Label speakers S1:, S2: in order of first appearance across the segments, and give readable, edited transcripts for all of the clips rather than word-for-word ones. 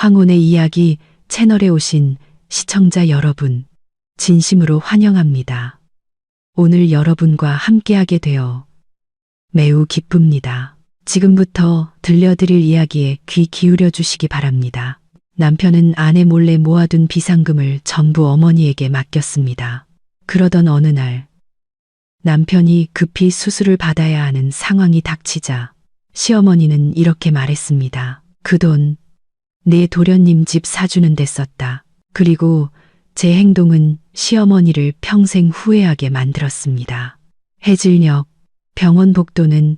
S1: 황혼의 이야기 채널에 오신 시청자 여러분, 진심으로 환영합니다. 오늘 여러분과 함께하게 되어 매우 기쁩니다. 지금부터 들려드릴 이야기에 귀 기울여 주시기 바랍니다. 남편은 아내 몰래 모아둔 비상금을 전부 어머니에게 맡겼습니다. 그러던 어느 날 남편이 급히 수술을 받아야 하는 상황이 닥치자 시어머니는 이렇게 말했습니다. 그 돈 내 도련님 집 사주는 데 썼다. 그리고 제 행동은 시어머니를 평생 후회하게 만들었습니다. 해질녘 병원 복도는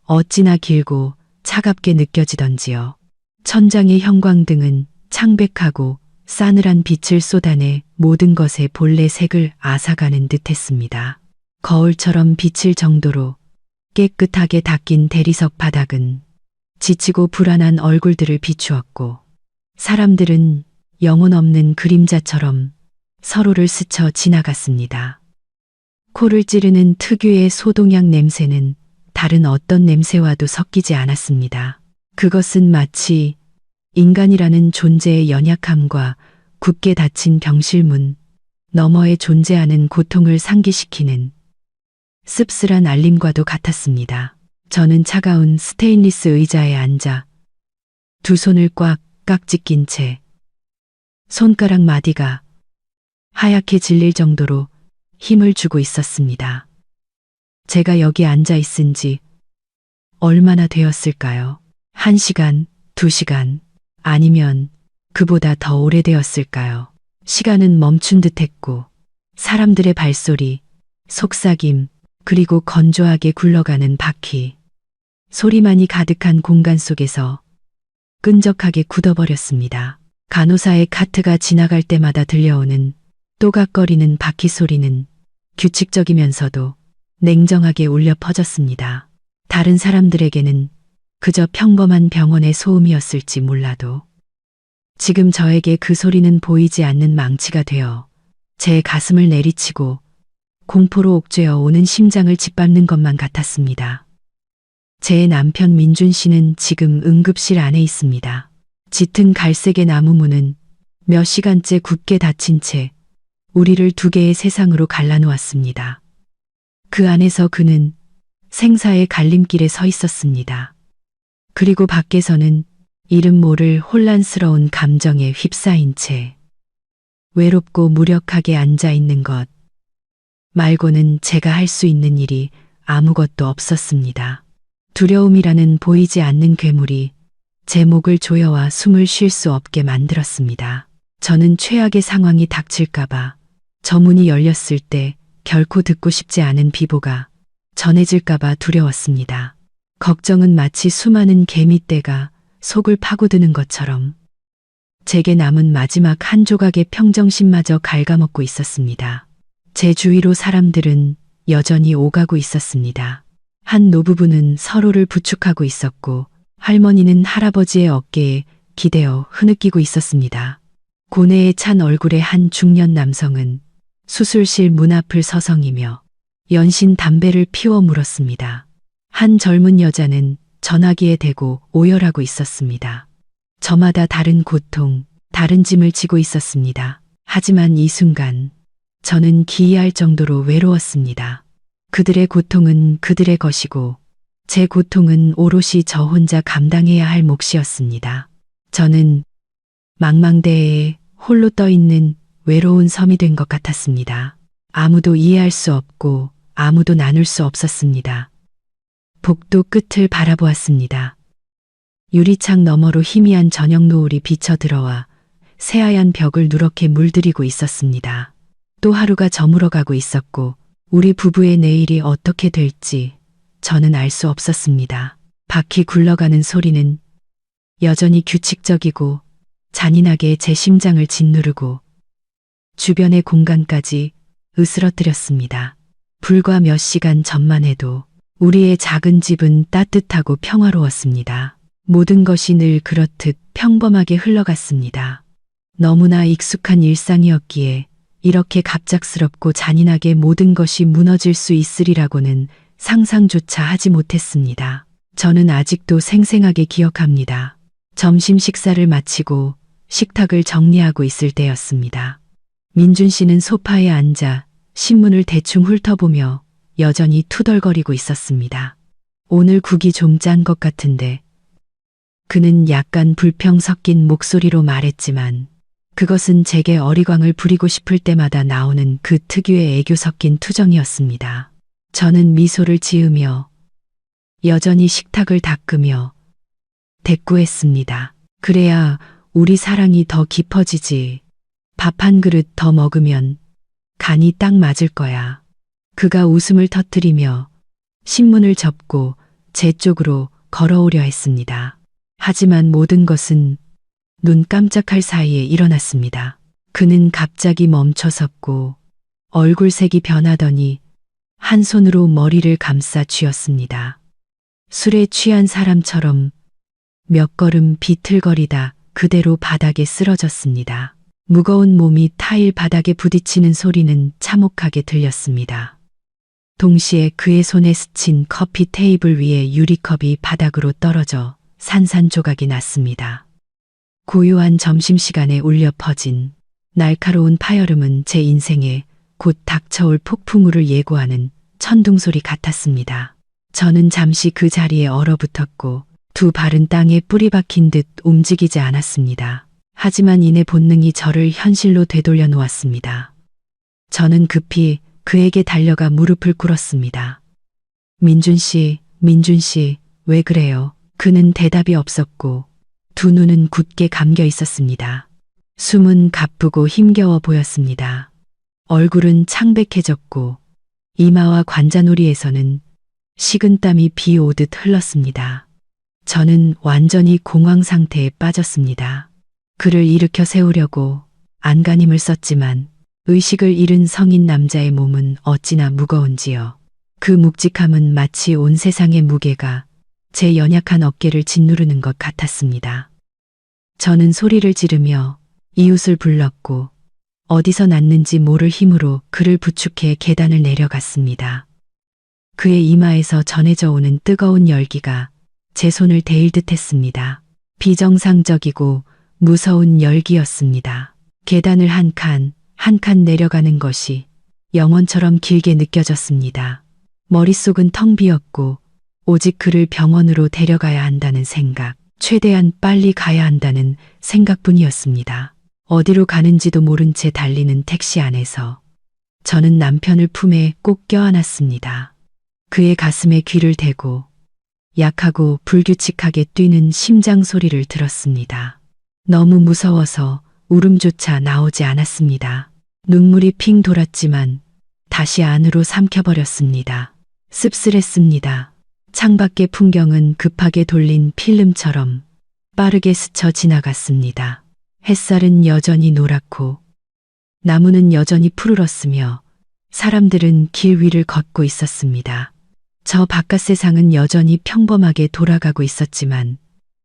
S1: 어찌나 길고 차갑게 느껴지던지요. 천장의 형광등은 창백하고 싸늘한 빛을 쏟아내 모든 것에 본래 색을 앗아가는 듯했습니다. 거울처럼 비칠 정도로 깨끗하게 닦인 대리석 바닥은 지치고 불안한 얼굴들을 비추었고, 사람들은 영혼 없는 그림자처럼 서로를 스쳐 지나갔습니다. 코를 찌르는 특유의 소독약 냄새는 다른 어떤 냄새와도 섞이지 않았습니다. 그것은 마치 인간이라는 존재의 연약함과 굳게 닫힌 병실문 너머에 존재하는 고통을 상기시키는 씁쓸한 알림과도 같았습니다. 저는 차가운 스테인리스 의자에 앉아 두 손을 꽉 깍지 낀 채 손가락 마디가 하얗게 질릴 정도로 힘을 주고 있었습니다. 제가 여기 앉아 있은 지 얼마나 되었을까요? 1시간, 2시간, 아니면 그보다 더 오래되었을까요? 시간은 멈춘 듯했고 사람들의 발소리, 속삭임, 그리고 건조하게 굴러가는 바퀴, 소리만이 가득한 공간 속에서 끈적하게 굳어버렸습니다. 간호사의 카트가 지나갈 때마다 들려오는 또각거리는 바퀴 소리는 규칙적이면서도 냉정하게 울려 퍼졌습니다. 다른 사람들에게는 그저 평범한 병원의 소음이었을지 몰라도 지금 저에게 그 소리는 보이지 않는 망치가 되어 제 가슴을 내리치고 공포로 옥죄어 오는 심장을 짓밟는 것만 같았습니다. 제 남편 민준 씨는 지금 응급실 안에 있습니다. 짙은 갈색의 나무 문은 몇 시간째 굳게 닫힌 채 우리를 두 개의 세상으로 갈라놓았습니다. 그 안에서 그는 생사의 갈림길에 서 있었습니다. 그리고 밖에서는 이름 모를 혼란스러운 감정에 휩싸인 채 외롭고 무력하게 앉아 있는 것 말고는 제가 할 수 있는 일이 아무것도 없었습니다. 두려움이라는 보이지 않는 괴물이 제 목을 조여와 숨을 쉴 수 없게 만들었습니다. 저는 최악의 상황이 닥칠까봐 저 문이 열렸을 때 결코 듣고 싶지 않은 비보가 전해질까봐 두려웠습니다. 걱정은 마치 수많은 개미떼가 속을 파고드는 것처럼 제게 남은 마지막 한 조각의 평정심마저 갉아먹고 있었습니다. 제 주위로 사람들은 여전히 오가고 있었습니다. 한 노부부는 서로를 부축하고 있었고 할머니는 할아버지의 어깨에 기대어 흐느끼고 있었습니다. 고뇌에 찬 얼굴의 한 중년 남성은 수술실 문 앞을 서성이며 연신 담배를 피워 물었습니다. 한 젊은 여자는 전화기에 대고 오열하고 있었습니다. 저마다 다른 고통, 다른 짐을 지고 있었습니다. 하지만 이 순간 저는 기이할 정도로 외로웠습니다. 그들의 고통은 그들의 것이고 제 고통은 오롯이 저 혼자 감당해야 할 몫이었습니다. 저는 망망대해에 홀로 떠 있는 외로운 섬이 된 것 같았습니다. 아무도 이해할 수 없고 아무도 나눌 수 없었습니다. 복도 끝을 바라보았습니다. 유리창 너머로 희미한 저녁 노을이 비쳐 들어와 새하얀 벽을 누렇게 물들이고 있었습니다. 또 하루가 저물어가고 있었고 우리 부부의 내일이 어떻게 될지 저는 알 수 없었습니다. 바퀴 굴러가는 소리는 여전히 규칙적이고 잔인하게 제 심장을 짓누르고 주변의 공간까지 으스러뜨렸습니다. 불과 몇 시간 전만 해도 우리의 작은 집은 따뜻하고 평화로웠습니다. 모든 것이 늘 그렇듯 평범하게 흘러갔습니다. 너무나 익숙한 일상이었기에 이렇게 갑작스럽고 잔인하게 모든 것이 무너질 수 있으리라고는 상상조차 하지 못했습니다. 저는 아직도 생생하게 기억합니다. 점심 식사를 마치고 식탁을 정리하고 있을 때였습니다. 민준 씨는 소파에 앉아 신문을 대충 훑어보며 여전히 투덜거리고 있었습니다. 오늘 국이 좀 짠 것 같은데. 그는 약간 불평 섞인 목소리로 말했지만 그것은 제게 어리광을 부리고 싶을 때마다 나오는 그 특유의 애교 섞인 투정이었습니다. 저는 미소를 지으며 여전히 식탁을 닦으며 대꾸했습니다. 그래야 우리 사랑이 더 깊어지지. 밥 한 그릇 더 먹으면 간이 딱 맞을 거야. 그가 웃음을 터뜨리며 신문을 접고 제 쪽으로 걸어오려 했습니다. 하지만 모든 것은 눈 깜짝할 사이에 일어났습니다. 그는 갑자기 멈춰섰고 얼굴색이 변하더니 한 손으로 머리를 감싸 쥐었습니다. 술에 취한 사람처럼 몇 걸음 비틀거리다 그대로 바닥에 쓰러졌습니다. 무거운 몸이 타일 바닥에 부딪히는 소리는 참혹하게 들렸습니다. 동시에 그의 손에 스친 커피 테이블 위에 유리컵이 바닥으로 떨어져 산산조각이 났습니다. 고요한 점심시간에 울려 퍼진 날카로운 파열음은 제 인생에 곧 닥쳐올 폭풍우를 예고하는 천둥소리 같았습니다. 저는 잠시 그 자리에 얼어붙었고 두 발은 땅에 뿌리 박힌 듯 움직이지 않았습니다. 하지만 이내 본능이 저를 현실로 되돌려 놓았습니다. 저는 급히 그에게 달려가 무릎을 꿇었습니다. 민준 씨, 왜 그래요? 그는 대답이 없었고 두 눈은 굳게 감겨 있었습니다. 숨은 가쁘고 힘겨워 보였습니다. 얼굴은 창백해졌고 이마와 관자놀이에서는 식은땀이 비 오듯 흘렀습니다. 저는 완전히 공황 상태에 빠졌습니다. 그를 일으켜 세우려고 안간힘을 썼지만 의식을 잃은 성인 남자의 몸은 어찌나 무거운지요. 그 묵직함은 마치 온 세상의 무게가 제 연약한 어깨를 짓누르는 것 같았습니다. 저는 소리를 지르며 이웃을 불렀고 어디서 났는지 모를 힘으로 그를 부축해 계단을 내려갔습니다. 그의 이마에서 전해져 오는 뜨거운 열기가 제 손을 데일 듯했습니다. 비정상적이고 무서운 열기였습니다. 계단을 한 칸 내려가는 것이 영원처럼 길게 느껴졌습니다. 머릿속은 텅 비었고 오직 그를 병원으로 데려가야 한다는 생각, 최대한 빨리 가야 한다는 생각뿐이었습니다. 어디로 가는지도 모른 채 달리는 택시 안에서 저는 남편을 품에 꼭 껴안았습니다. 그의 가슴에 귀를 대고 약하고 불규칙하게 뛰는 심장 소리를 들었습니다. 너무 무서워서 울음조차 나오지 않았습니다. 눈물이 핑 돌았지만 다시 안으로 삼켜버렸습니다. 씁쓸했습니다. 창밖의 풍경은 급하게 돌린 필름처럼 빠르게 스쳐 지나갔습니다. 햇살은 여전히 노랗고 나무는 여전히 푸르렀으며 사람들은 길 위를 걷고 있었습니다. 저 바깥 세상은 여전히 평범하게 돌아가고 있었지만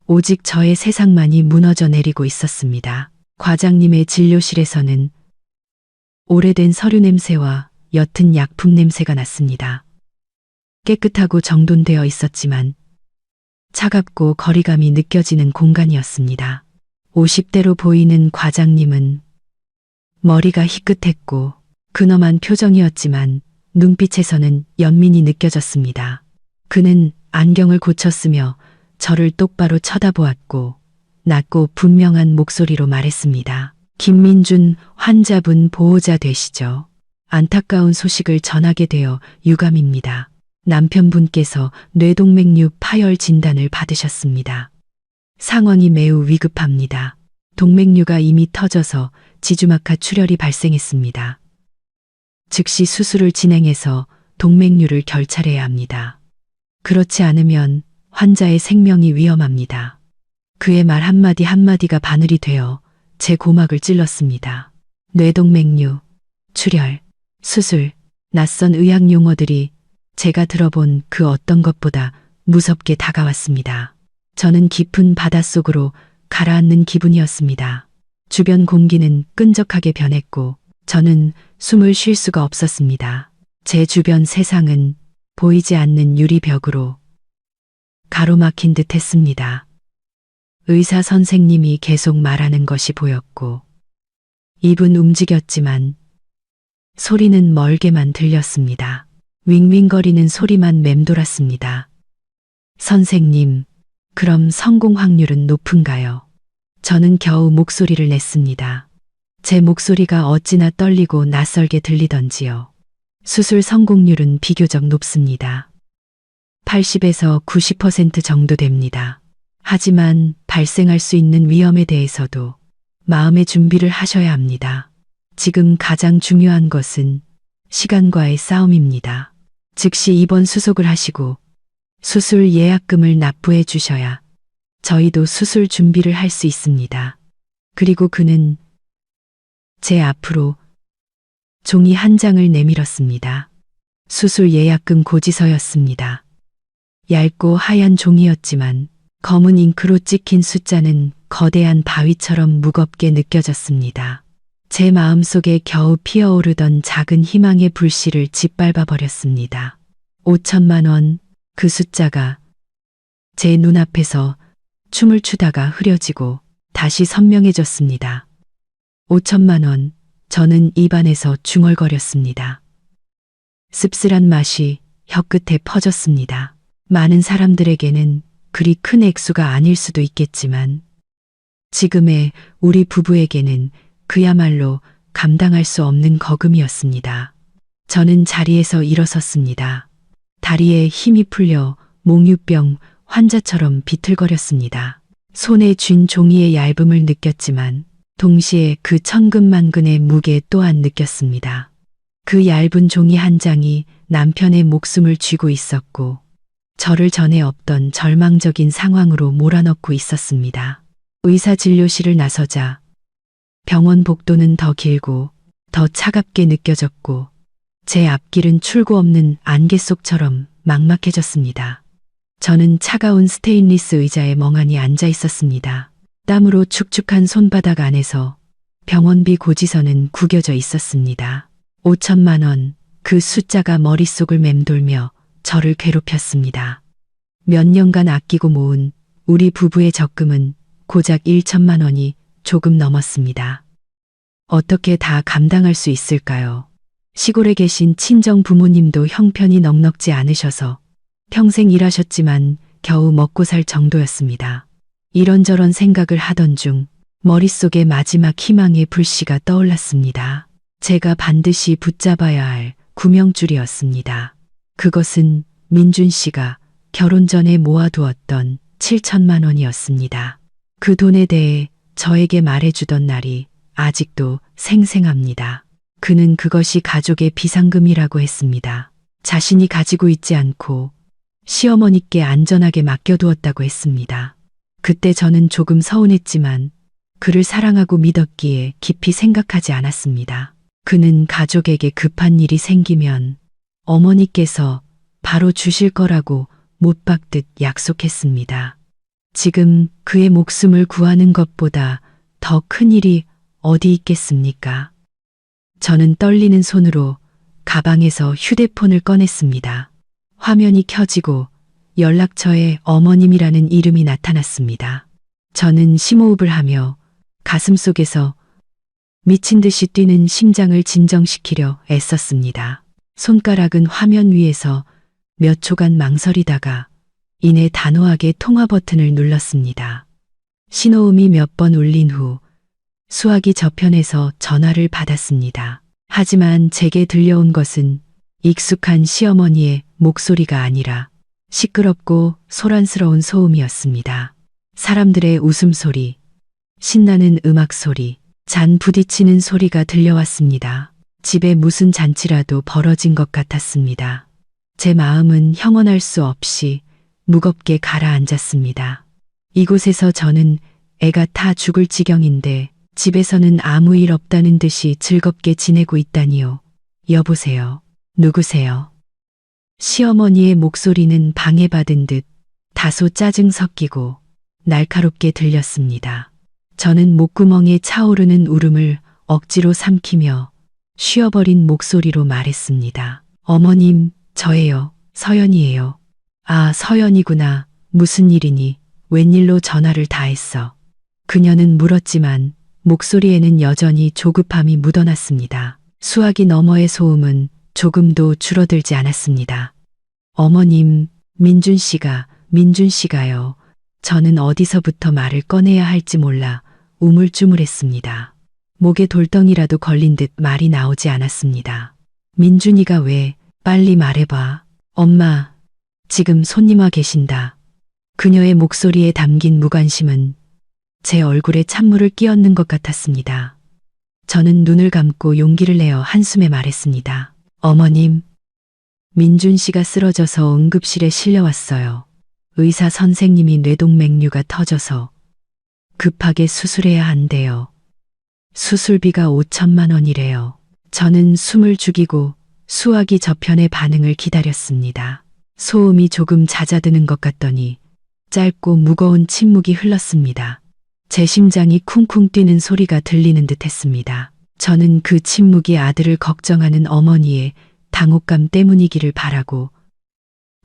S1: 오직 저의 세상만이 무너져 내리고 있었습니다. 과장님의 진료실에서는 오래된 서류 냄새와 옅은 약품 냄새가 났습니다. 깨끗하고 정돈되어 있었지만 차갑고 거리감이 느껴지는 공간이었습니다. 50대로 보이는 과장님은 머리가 희끗했고 근엄한 표정이었지만 눈빛에서는 연민이 느껴졌습니다. 그는 안경을 고쳤으며 저를 똑바로 쳐다보았고 낮고 분명한 목소리로 말했습니다. 김민준 환자분 보호자 되시죠? 안타까운 소식을 전하게 되어 유감입니다. 남편분께서 뇌동맥류 파열 진단을 받으셨습니다. 상황이 매우 위급합니다. 동맥류가 이미 터져서 지주막하 출혈이 발생했습니다. 즉시 수술을 진행해서 동맥류를 결찰해야 합니다. 그렇지 않으면 환자의 생명이 위험합니다. 그의 말 한마디 한마디가 바늘이 되어 제 고막을 찔렀습니다. 뇌동맥류, 출혈, 수술, 낯선 의학 용어들이 제가 들어본 그 어떤 것보다 무섭게 다가왔습니다. 저는 깊은 바닷속으로 가라앉는 기분이었습니다. 주변 공기는 끈적하게 변했고 저는 숨을 쉴 수가 없었습니다. 제 주변 세상은 보이지 않는 유리벽으로 가로막힌 듯 했습니다. 의사 선생님이 계속 말하는 것이 보였고, 입은 움직였지만 소리는 멀게만 들렸습니다. 윙윙거리는 소리만 맴돌았습니다. 선생님, 그럼 성공 확률은 높은가요? 저는 겨우 목소리를 냈습니다. 제 목소리가 어찌나 떨리고 낯설게 들리던지요. 수술 성공률은 비교적 높습니다. 80에서 90% 정도 됩니다. 하지만 발생할 수 있는 위험에 대해서도 마음의 준비를 하셔야 합니다. 지금 가장 중요한 것은 시간과의 싸움입니다. 즉시 입원 수속을 하시고 수술 예약금을 납부해 주셔야 저희도 수술 준비를 할 수 있습니다. 그리고 그는 제 앞으로 종이 한 장을 내밀었습니다. 수술 예약금 고지서였습니다. 얇고 하얀 종이였지만 검은 잉크로 찍힌 숫자는 거대한 바위처럼 무겁게 느껴졌습니다. 제 마음속에 겨우 피어오르던 작은 희망의 불씨를 짓밟아 버렸습니다. 5천만 원, 그 숫자가 제 눈앞에서 춤을 추다가 흐려지고 다시 선명해졌습니다. 5천만 원, 저는 입안에서 중얼거렸습니다. 씁쓸한 맛이 혀끝에 퍼졌습니다. 많은 사람들에게는 그리 큰 액수가 아닐 수도 있겠지만 지금의 우리 부부에게는 그야말로 감당할 수 없는 거금이었습니다. 저는 자리에서 일어섰습니다. 다리에 힘이 풀려 몽유병 환자처럼 비틀거렸습니다. 손에 쥔 종이의 얇음을 느꼈지만 동시에 그 천근만근의 무게 또한 느꼈습니다. 그 얇은 종이 한 장이 남편의 목숨을 쥐고 있었고 저를 전에 없던 절망적인 상황으로 몰아넣고 있었습니다. 의사 진료실을 나서자 병원 복도는 더 길고 더 차갑게 느껴졌고 제 앞길은 출구 없는 안개 속처럼 막막해졌습니다. 저는 차가운 스테인리스 의자에 멍하니 앉아 있었습니다. 땀으로 축축한 손바닥 안에서 병원비 고지서는 구겨져 있었습니다. 5천만 원, 그 숫자가 머릿속을 맴돌며 저를 괴롭혔습니다. 몇 년간 아끼고 모은 우리 부부의 적금은 고작 1천만 원이 조금 넘었습니다. 어떻게 다 감당할 수 있을까요? 시골에 계신 친정 부모님도 형편이 넉넉지 않으셔서 평생 일하셨지만 겨우 먹고 살 정도였습니다. 이런저런 생각을 하던 중 머릿속에 마지막 희망의 불씨가 떠올랐습니다. 제가 반드시 붙잡아야 할 구명줄이었습니다. 그것은 민준 씨가 결혼 전에 모아두었던 7천만 원이었습니다. 그 돈에 대해 저에게 말해주던 날이 아직도 생생합니다. 그는 그것이 가족의 비상금이라고 했습니다. 자신이 가지고 있지 않고 시어머니께 안전하게 맡겨두었다고 했습니다. 그때 저는 조금 서운했지만 그를 사랑하고 믿었기에 깊이 생각하지 않았습니다. 그는 가족에게 급한 일이 생기면 어머니께서 바로 주실 거라고 못 박듯 약속했습니다. 지금 그의 목숨을 구하는 것보다 더 큰 일이 어디 있겠습니까? 저는 떨리는 손으로 가방에서 휴대폰을 꺼냈습니다. 화면이 켜지고 연락처에 어머님이라는 이름이 나타났습니다. 저는 심호흡을 하며 가슴속에서 미친 듯이 뛰는 심장을 진정시키려 애썼습니다. 손가락은 화면 위에서 몇 초간 망설이다가 이내 단호하게 통화 버튼을 눌렀습니다. 신호음이 몇 번 울린 후 수화기 저편에서 전화를 받았습니다. 하지만 제게 들려온 것은 익숙한 시어머니의 목소리가 아니라 시끄럽고 소란스러운 소음이었습니다. 사람들의 웃음소리, 신나는 음악 소리, 잔 부딪히는 소리가 들려왔습니다. 집에 무슨 잔치라도 벌어진 것 같았습니다. 제 마음은 형언할 수 없이 무겁게 가라앉았습니다. 이곳에서 저는 애가 타 죽을 지경인데 집에서는 아무 일 없다는 듯이 즐겁게 지내고 있다니요. 여보세요. 누구세요? 시어머니의 목소리는 방해받은 듯 다소 짜증 섞이고 날카롭게 들렸습니다. 저는 목구멍에 차오르는 울음을 억지로 삼키며 쉬어버린 목소리로 말했습니다. 어머님, 저예요. 서연이에요. 아, 서연이구나. 무슨 일이니? 웬일로 전화를 다 했어? 그녀는 물었지만 목소리에는 여전히 조급함이 묻어났습니다. 수화기 너머의 소음은 조금도 줄어들지 않았습니다. 어머님, 민준 씨가요. 저는 어디서부터 말을 꺼내야 할지 몰라 우물쭈물했습니다. 목에 돌덩이라도 걸린 듯 말이 나오지 않았습니다. 민준이가 왜? 빨리 말해봐. 엄마, 지금 손님 와 계신다. 그녀의 목소리에 담긴 무관심은 제 얼굴에 찬물을 끼얹는 것 같았습니다. 저는 눈을 감고 용기를 내어 한숨에 말했습니다. 어머님, 민준 씨가 쓰러져서 응급실에 실려왔어요. 의사 선생님이 뇌동맥류가 터져서 급하게 수술해야 한대요. 수술비가 5천만 원이래요. 저는 숨을 죽이고 수화기 저편의 반응을 기다렸습니다. 소음이 조금 잦아드는 것 같더니 짧고 무거운 침묵이 흘렀습니다. 제 심장이 쿵쿵 뛰는 소리가 들리는 듯 했습니다. 저는 그 침묵이 아들을 걱정하는 어머니의 당혹감 때문이기를 바라고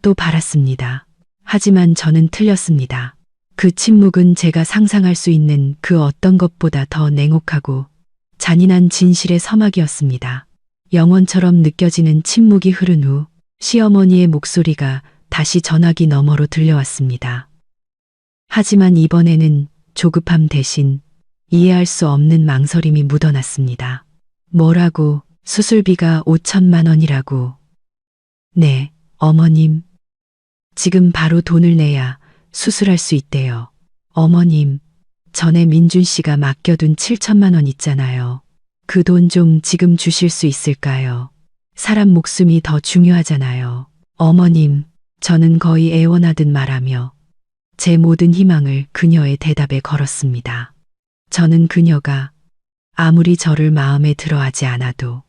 S1: 또 바랐습니다. 하지만 저는 틀렸습니다. 그 침묵은 제가 상상할 수 있는 그 어떤 것보다 더 냉혹하고 잔인한 진실의 서막이었습니다. 영원처럼 느껴지는 침묵이 흐른 후 시어머니의 목소리가 다시 전화기 너머로 들려왔습니다. 하지만 이번에는 조급함 대신 이해할 수 없는 망설임이 묻어났습니다. 뭐라고? 수술비가 5천만 원이라고. 네, 어머님. 지금 바로 돈을 내야 수술할 수 있대요. 어머님, 전에 민준 씨가 맡겨둔 7천만 원 있잖아요. 그 돈 좀 지금 주실 수 있을까요? 사람 목숨이 더 중요하잖아요. 어머님, 저는 거의 애원하듯 말하며 제 모든 희망을 그녀의 대답에 걸었습니다. 저는 그녀가 아무리 저를 마음에 들어하지 않아도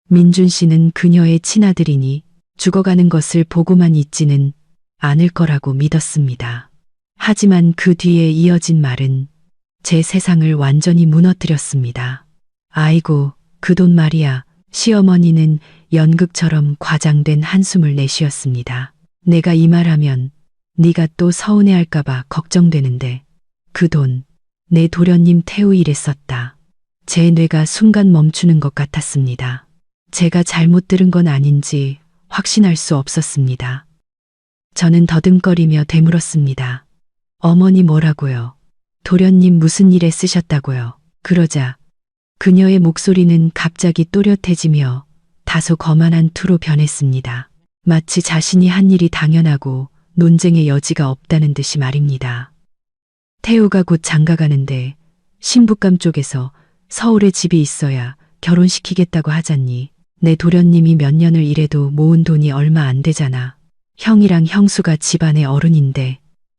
S1: 민준 씨는 그녀의 친아들이니 죽어가는 것을 보고만 있지는 않을 거라고 믿었습니다. 하지만 그 뒤에 이어진 말은 제 세상을 완전히 무너뜨렸습니다. 아이고, 그 돈 말이야. 시어머니는 연극처럼 과장된 한숨을 내쉬었습니다. 내가 이 말하면 네가 또 서운해할까봐 걱정되는데 그 돈, 내 도련님 태우 일에 썼다. 제 뇌가 순간 멈추는 것 같았습니다. 제가 잘못 들은 건 아닌지 확신할 수 없었습니다. 저는 더듬거리며 되물었습니다. 어머니 뭐라고요? 도련님 무슨 일에 쓰셨다고요? 그러자 그녀의 목소리는 갑자기 또렷해지며 다소 거만한 투로 변했습니다. 마치 자신이 한 일이 당연하고 논쟁의 여지가 없다는 듯이 말입니다. 태우가 곧 장가가는데 신부감 쪽에서 서울에 집이 있어야 결혼시키겠다고 하잖니. 내 도련님이 몇 년을 일해도 모은 돈이 얼마 안 되잖아. 형이랑 형수가 집안의 어른인데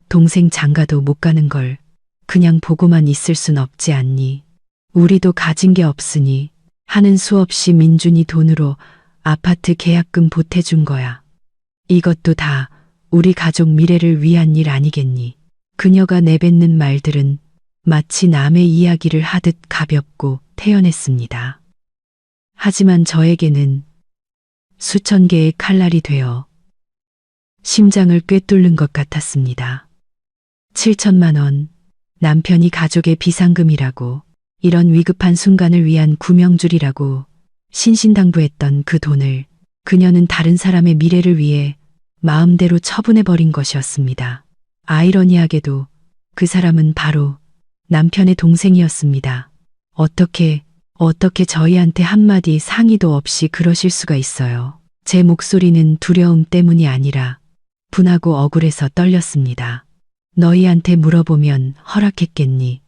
S1: 동생 장가도 못 가는 걸 그냥 보고만 있을 순 없지 않니. 우리도 가진 게 없으니 하는 수 없이 민준이 돈으로 아파트 계약금 보태준 거야. 이것도 다 우리 가족 미래를 위한 일 아니겠니. 그녀가 내뱉는 말들은 마치 남의 이야기를 하듯 가볍고 태연했습니다. 하지만 저에게는 수천 개의 칼날이 되어 심장을 꿰뚫는 것 같았습니다. 7천만 원, 남편이 가족의 비상금이라고, 이런 위급한 순간을 위한 구명줄이라고 신신당부했던 그 돈을 그녀는 다른 사람의 미래를 위해 마음대로 처분해버린 것이었습니다. 아이러니하게도 그 사람은 바로 남편의 동생이었습니다. 어떻게 저희한테 한마디 상의도 없이 그러실 수가 있어요. 제 목소리는 두려움 때문이 아니라 분하고 억울해서 떨렸습니다. 너희한테 물어보면 허락했겠니?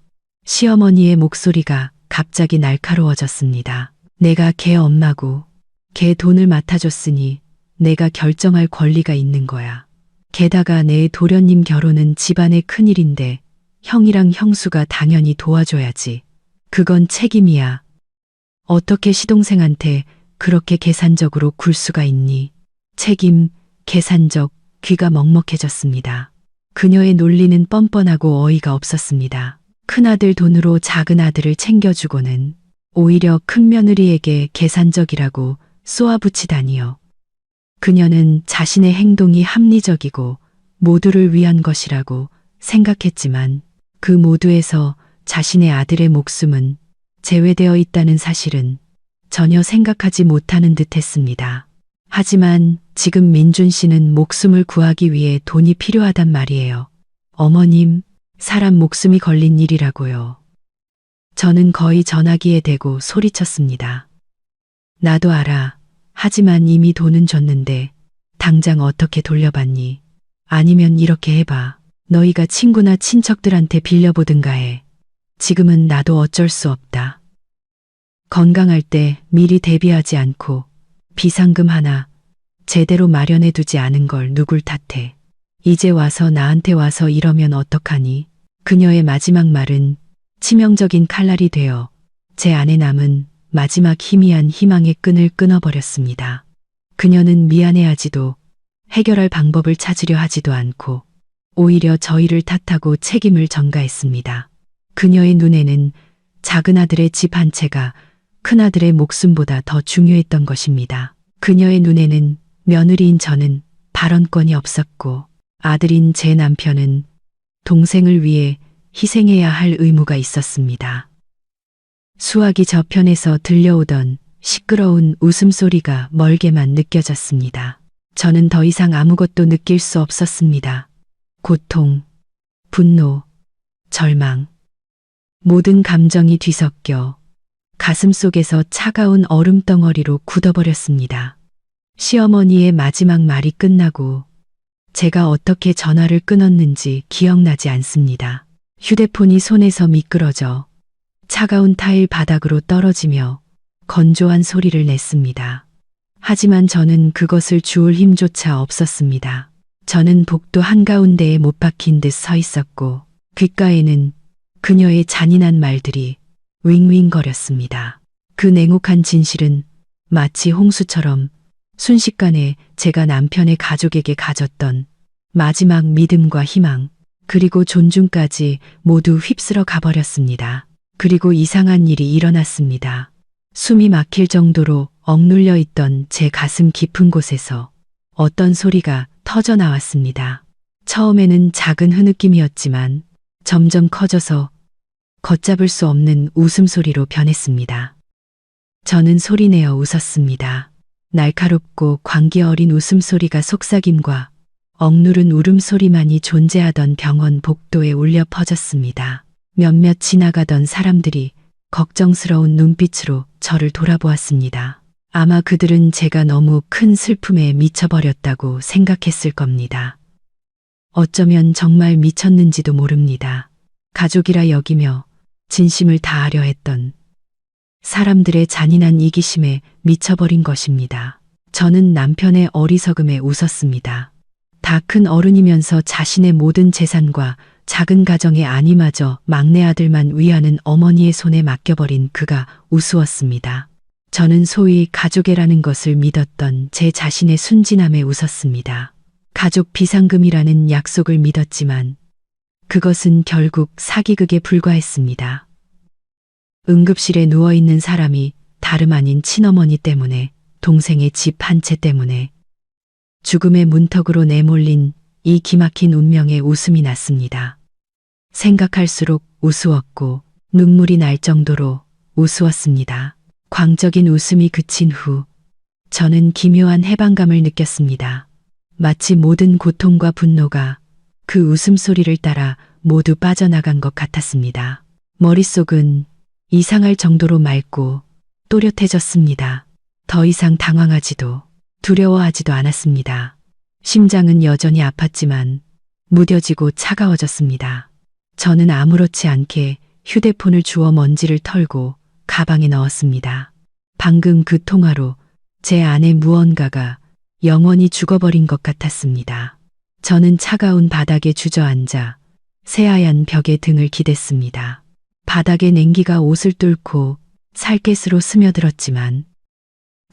S1: 시어머니의 목소리가 갑자기 날카로워졌습니다. 내가 걔 엄마고 걔 돈을 맡아줬으니 내가 결정할 권리가 있는 거야. 게다가 내 도련님 결혼은 집안의 큰일인데 형이랑 형수가 당연히 도와줘야지. 그건 책임이야. 어떻게 시동생한테 그렇게 계산적으로 굴 수가 있니? 책임, 계산적, 귀가 먹먹해졌습니다. 그녀의 논리는 뻔뻔하고 어이가 없었습니다. 큰아들 돈으로 작은아들을 챙겨주고는 오히려 큰며느리에게 계산적이라고 쏘아붙이다니요. 그녀는 자신의 행동이 합리적이고 모두를 위한 것이라고 생각했지만 그 모두에서 자신의 아들의 목숨은 제외되어 있다는 사실은 전혀 생각하지 못하는 듯 했습니다. 하지만 지금 민준 씨는 목숨을 구하기 위해 돈이 필요하단 말이에요. 어머님, 사람 목숨이 걸린 일이라고요. 저는 거의 전화기에 대고 소리쳤습니다. 나도 알아. 하지만 이미 돈은 줬는데 당장 어떻게 돌려받니? 아니면 이렇게 해봐. 너희가 친구나 친척들한테 빌려보든가 해. 지금은 나도 어쩔 수 없다. 건강할 때 미리 대비하지 않고 비상금 하나 제대로 마련해 두지 않은 걸 누굴 탓해. 이제 와서 나한테 와서 이러면 어떡하니? 그녀의 마지막 말은 치명적인 칼날이 되어 제 안에 남은 마지막 희미한 희망의 끈을 끊어버렸습니다. 그녀는 미안해하지도 해결할 방법을 찾으려 하지도 않고 오히려 저희를 탓하고 책임을 전가했습니다. 그녀의 눈에는 작은 아들의 집 한 채가 큰 아들의 목숨보다 더 중요했던 것입니다. 그녀의 눈에는 며느리인 저는 발언권이 없었고 아들인 제 남편은 동생을 위해 희생해야 할 의무가 있었습니다. 수화기 저편에서 들려오던 시끄러운 웃음소리가 멀게만 느껴졌습니다. 저는 더 이상 아무것도 느낄 수 없었습니다. 고통, 분노, 절망, 모든 감정이 뒤섞여 가슴 속에서 차가운 얼음덩어리로 굳어버렸습니다. 시어머니의 마지막 말이 끝나고 제가 어떻게 전화를 끊었는지 기억나지 않습니다. 휴대폰이 손에서 미끄러져 차가운 타일 바닥으로 떨어지며 건조한 소리를 냈습니다. 하지만 저는 그것을 주울 힘조차 없었습니다. 저는 복도 한가운데에 못 박힌 듯 서 있었고 귓가에는 그녀의 잔인한 말들이 윙윙거렸습니다. 그 냉혹한 진실은 마치 홍수처럼 순식간에 제가 남편의 가족에게 가졌던 마지막 믿음과 희망, 그리고 존중까지 모두 휩쓸어 가버렸습니다. 그리고 이상한 일이 일어났습니다. 숨이 막힐 정도로 억눌려 있던 제 가슴 깊은 곳에서 어떤 소리가 터져 나왔습니다. 처음에는 작은 흐느낌이었지만 점점 커져서 걷잡을 수 없는 웃음소리로 변했습니다. 저는 소리내어 웃었습니다. 날카롭고 광기 어린 웃음소리가 속삭임과 억누른 울음소리만이 존재하던 병원 복도에 울려 퍼졌습니다. 몇몇 지나가던 사람들이 걱정스러운 눈빛으로 저를 돌아보았습니다. 아마 그들은 제가 너무 큰 슬픔에 미쳐버렸다고 생각했을 겁니다. 어쩌면 정말 미쳤는지도 모릅니다. 가족이라 여기며 진심을 다하려 했던 사람들의 잔인한 이기심에 미쳐버린 것입니다. 저는 남편의 어리석음에 웃었습니다. 다 큰 어른이면서 자신의 모든 재산과 작은 가정의 안위마저 막내 아들만 위하는 어머니의 손에 맡겨버린 그가 우스웠습니다. 저는 소위 가족애라는 것을 믿었던 제 자신의 순진함에 웃었습니다. 가족 비상금이라는 약속을 믿었지만 그것은 결국 사기극에 불과했습니다. 응급실에 누워있는 사람이 다름 아닌 친어머니 때문에, 동생의 집 한 채 때문에 죽음의 문턱으로 내몰린 이 기막힌 운명에 웃음이 났습니다. 생각할수록 우스웠고 눈물이 날 정도로 우스웠습니다. 광적인 웃음이 그친 후 저는 기묘한 해방감을 느꼈습니다. 마치 모든 고통과 분노가 그 웃음소리를 따라 모두 빠져나간 것 같았습니다. 머릿속은 이상할 정도로 맑고 또렷해졌습니다. 더 이상 당황하지도 두려워하지도 않았습니다. 심장은 여전히 아팠지만 무뎌지고 차가워졌습니다. 저는 아무렇지 않게 휴대폰을 주워 먼지를 털고 가방에 넣었습니다. 방금 그 통화로 제 안에 무언가가 영원히 죽어버린 것 같았습니다. 저는 차가운 바닥에 주저앉아 새하얀 벽에 등을 기댔습니다. 바닥의 냉기가 옷을 뚫고 살갗으로 스며들었지만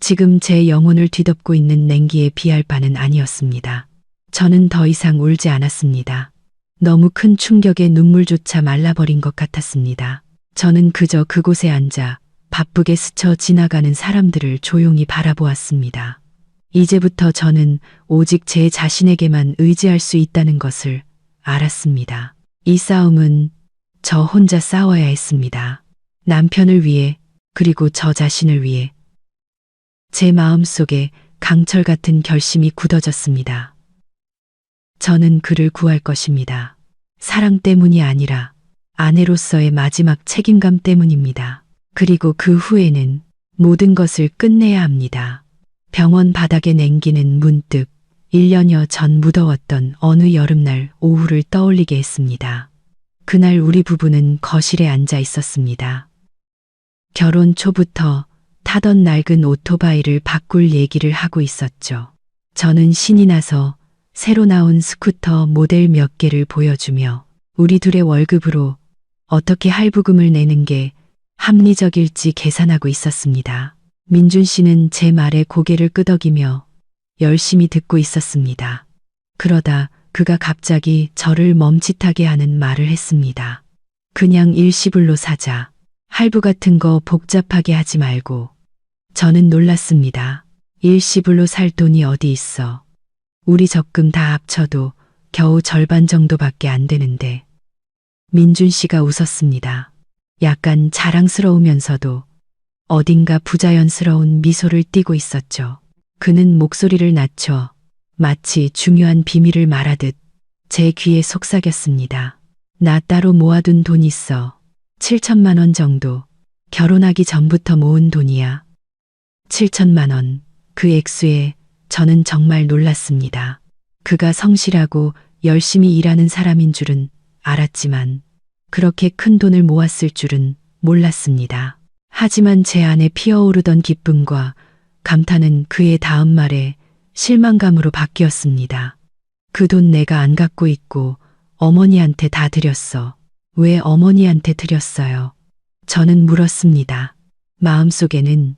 S1: 지금 제 영혼을 뒤덮고 있는 냉기에 비할 바는 아니었습니다. 저는 더 이상 울지 않았습니다. 너무 큰 충격에 눈물조차 말라버린 것 같았습니다. 저는 그저 그곳에 앉아 바쁘게 스쳐 지나가는 사람들을 조용히 바라보았습니다. 이제부터 저는 오직 제 자신에게만 의지할 수 있다는 것을 알았습니다. 이 싸움은 저 혼자 싸워야 했습니다. 남편을 위해, 그리고 저 자신을 위해. 제 마음속에 강철 같은 결심이 굳어졌습니다. 저는 그를 구할 것입니다. 사랑 때문이 아니라 아내로서의 마지막 책임감 때문입니다. 그리고 그 후에는 모든 것을 끝내야 합니다. 병원 바닥에 냉기는 문득 1년여 전 무더웠던 어느 여름날 오후를 떠올리게 했습니다. 그날 우리 부부는 거실에 앉아 있었습니다. 결혼 초부터 타던 낡은 오토바이를 바꿀 얘기를 하고 있었죠. 저는 신이 나서 새로 나온 스쿠터 모델 몇 개를 보여주며 우리 둘의 월급으로 어떻게 할부금을 내는 게 합리적일지 계산하고 있었습니다. 민준 씨는 제 말에 고개를 끄덕이며 열심히 듣고 있었습니다. 그러다 그가 갑자기 저를 멈칫하게 하는 말을 했습니다. 그냥 일시불로 사자. 할부 같은 거 복잡하게 하지 말고. 저는 놀랐습니다. 일시불로 살 돈이 어디 있어. 우리 적금 다 합쳐도 겨우 절반 정도밖에 안 되는데. 민준 씨가 웃었습니다. 약간 자랑스러우면서도 어딘가 부자연스러운 미소를 띠고 있었죠. 그는 목소리를 낮춰 마치 중요한 비밀을 말하듯 제 귀에 속삭였습니다. 나 따로 모아둔 돈 있어. 7천만 원 정도. 결혼하기 전부터 모은 돈이야. 7천만 원. 그 액수에 저는 정말 놀랐습니다. 그가 성실하고 열심히 일하는 사람인 줄은 알았지만 그렇게 큰 돈을 모았을 줄은 몰랐습니다. 하지만 제 안에 피어오르던 기쁨과 감탄은 그의 다음 말에 실망감으로 바뀌었습니다. 그 돈 내가 안 갖고 있고 어머니한테 다 드렸어. 왜 어머니한테 드렸어요? 저는 물었습니다. 마음속에는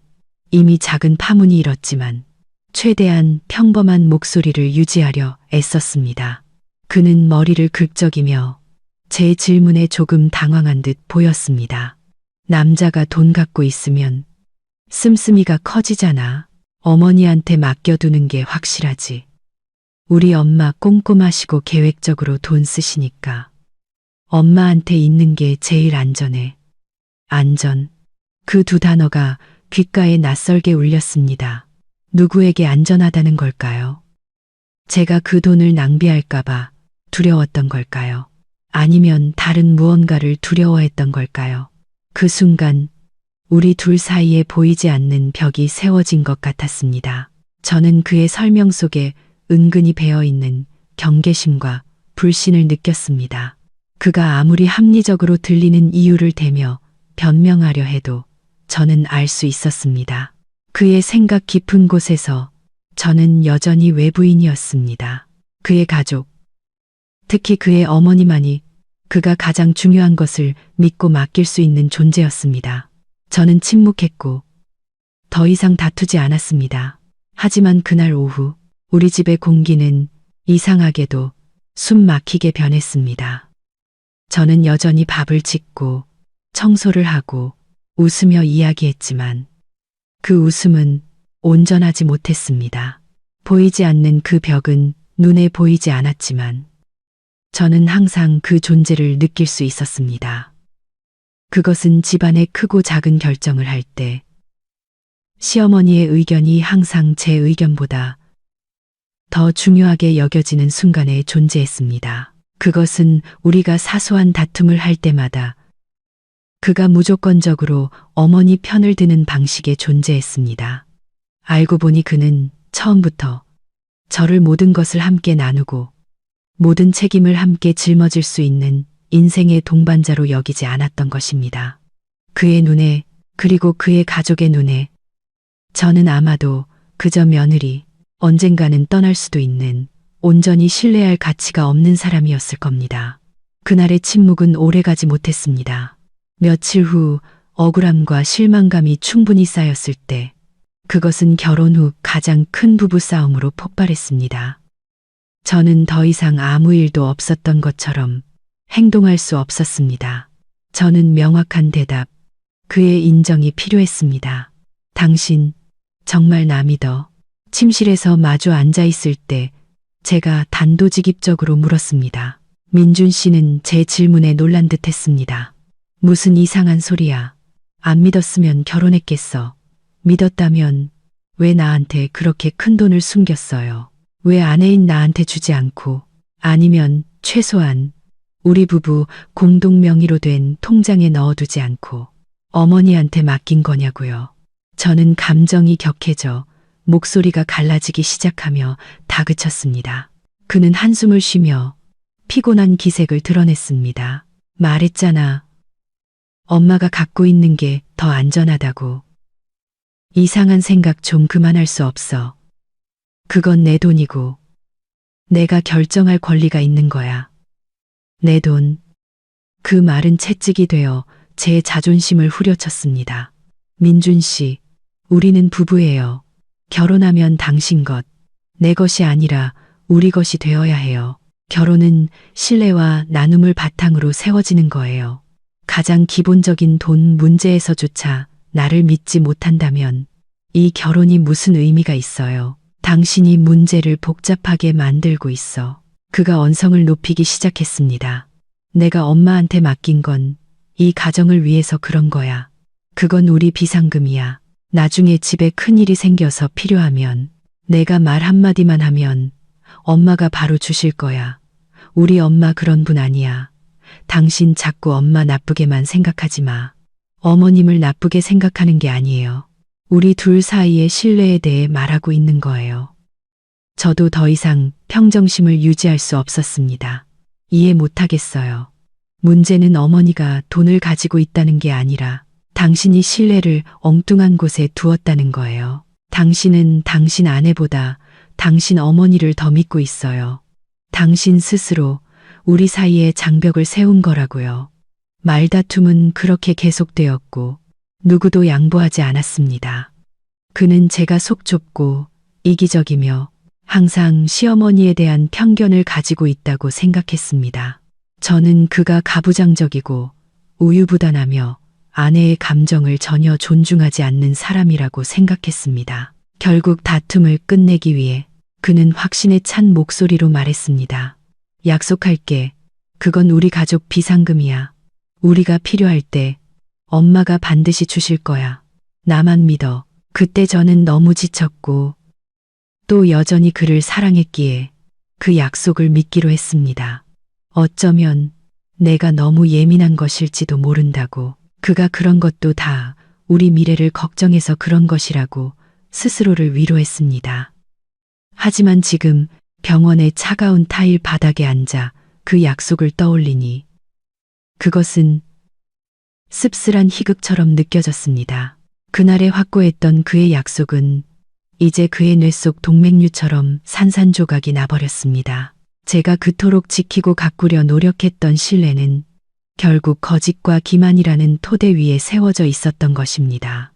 S1: 이미 작은 파문이 일었지만 최대한 평범한 목소리를 유지하려 애썼습니다. 그는 머리를 긁적이며 제 질문에 조금 당황한 듯 보였습니다. 남자가 돈 갖고 있으면 씀씀이가 커지잖아. 어머니한테 맡겨두는 게 확실하지. 우리 엄마 꼼꼼하시고 계획적으로 돈 쓰시니까. 엄마한테 있는 게 제일 안전해. 안전. 그 두 단어가 귓가에 낯설게 울렸습니다. 누구에게 안전하다는 걸까요? 제가 그 돈을 낭비할까봐 두려웠던 걸까요? 아니면 다른 무언가를 두려워했던 걸까요? 그 순간 우리 둘 사이에 보이지 않는 벽이 세워진 것 같았습니다. 저는 그의 설명 속에 은근히 배어있는 경계심과 불신을 느꼈습니다. 그가 아무리 합리적으로 들리는 이유를 대며 변명하려 해도 저는 알 수 있었습니다. 그의 생각 깊은 곳에서 저는 여전히 외부인이었습니다. 그의 가족, 특히 그의 어머니만이 그가 가장 중요한 것을 믿고 맡길 수 있는 존재였습니다. 저는 침묵했고 더 이상 다투지 않았습니다. 하지만 그날 오후 우리 집의 공기는 이상하게도 숨 막히게 변했습니다. 저는 여전히 밥을 짓고 청소를 하고 웃으며 이야기했지만 그 웃음은 온전하지 못했습니다. 보이지 않는 그 벽은 눈에 보이지 않았지만 저는 항상 그 존재를 느낄 수 있었습니다. 그것은 집안의 크고 작은 결정을 할 때 시어머니의 의견이 항상 제 의견보다 더 중요하게 여겨지는 순간에 존재했습니다. 그것은 우리가 사소한 다툼을 할 때마다 그가 무조건적으로 어머니 편을 드는 방식에 존재했습니다. 알고 보니 그는 처음부터 저를 모든 것을 함께 나누고 모든 책임을 함께 짊어질 수 있는 인생의 동반자로 여기지 않았던 것입니다. 그의 눈에, 그리고 그의 가족의 눈에 저는 아마도 그저 며느리, 언젠가는 떠날 수도 있는 온전히 신뢰할 가치가 없는 사람이었을 겁니다. 그날의 침묵은 오래가지 못했습니다. 며칠 후 억울함과 실망감이 충분히 쌓였을 때 그것은 결혼 후 가장 큰 부부싸움으로 폭발했습니다. 저는 더 이상 아무 일도 없었던 것처럼 행동할 수 없었습니다. 저는 명확한 대답, 그의 인정이 필요했습니다. 당신 정말 나 믿어? 침실에서 마주 앉아 있을 때 제가 단도직입적으로 물었습니다. 민준 씨는 제 질문에 놀란 듯 했습니다. 무슨 이상한 소리야. 안 믿었으면 결혼했겠어. 믿었다면 왜 나한테 그렇게 큰 돈을 숨겼어요? 왜 아내인 나한테 주지 않고, 아니면 최소한 우리 부부 공동 명의로 된 통장에 넣어두지 않고 어머니한테 맡긴 거냐고요. 저는 감정이 격해져 목소리가 갈라지기 시작하며 다그쳤습니다. 그는 한숨을 쉬며 피곤한 기색을 드러냈습니다. 말했잖아. 엄마가 갖고 있는 게 더 안전하다고. 이상한 생각 좀 그만할 수 없어. 그건 내 돈이고 내가 결정할 권리가 있는 거야. 내 돈. 그 말은 채찍이 되어 제 자존심을 후려쳤습니다. 민준 씨, 우리는 부부예요. 결혼하면 당신 것, 내 것이 아니라 우리 것이 되어야 해요. 결혼은 신뢰와 나눔을 바탕으로 세워지는 거예요. 가장 기본적인 돈 문제에서조차 나를 믿지 못한다면 이 결혼이 무슨 의미가 있어요. 당신이 문제를 복잡하게 만들고 있어. 그가 언성을 높이기 시작했습니다. 내가 엄마한테 맡긴 건 이 가정을 위해서 그런 거야. 그건 우리 비상금이야. 나중에 집에 큰일이 생겨서 필요하면 내가 말 한마디만 하면 엄마가 바로 주실 거야. 우리 엄마 그런 분 아니야. 당신 자꾸 엄마 나쁘게만 생각하지 마. 어머님을 나쁘게 생각하는 게 아니에요. 우리 둘 사이의 신뢰에 대해 말하고 있는 거예요. 저도 더 이상 평정심을 유지할 수 없었습니다. 이해 못하겠어요. 문제는 어머니가 돈을 가지고 있다는 게 아니라 당신이 신뢰를 엉뚱한 곳에 두었다는 거예요. 당신은 당신 아내보다 당신 어머니를 더 믿고 있어요. 당신 스스로 우리 사이에 장벽을 세운 거라고요. 말다툼은 그렇게 계속되었고 누구도 양보하지 않았습니다. 그는 제가 속 좁고 이기적이며 항상 시어머니에 대한 편견을 가지고 있다고 생각했습니다. 저는 그가 가부장적이고 우유부단하며 아내의 감정을 전혀 존중하지 않는 사람이라고 생각했습니다. 결국 다툼을 끝내기 위해 그는 확신에 찬 목소리로 말했습니다. 약속할게. 그건 우리 가족 비상금이야. 우리가 필요할 때 엄마가 반드시 주실 거야. 나만 믿어. 그때 저는 너무 지쳤고 또 여전히 그를 사랑했기에 그 약속을 믿기로 했습니다. 어쩌면 내가 너무 예민한 것일지도 모른다고. 그가 그런 것도 다 우리 미래를 걱정해서 그런 것이라고 스스로를 위로했습니다. 하지만 지금 병원의 차가운 타일 바닥에 앉아 그 약속을 떠올리니 그것은 씁쓸한 희극처럼 느껴졌습니다. 그날에 확고했던 그의 약속은 이제 그의 뇌 속 동맥류처럼 산산조각이 나버렸습니다. 제가 그토록 지키고 가꾸려 노력했던 신뢰는 결국 거짓과 기만이라는 토대 위에 세워져 있었던 것입니다.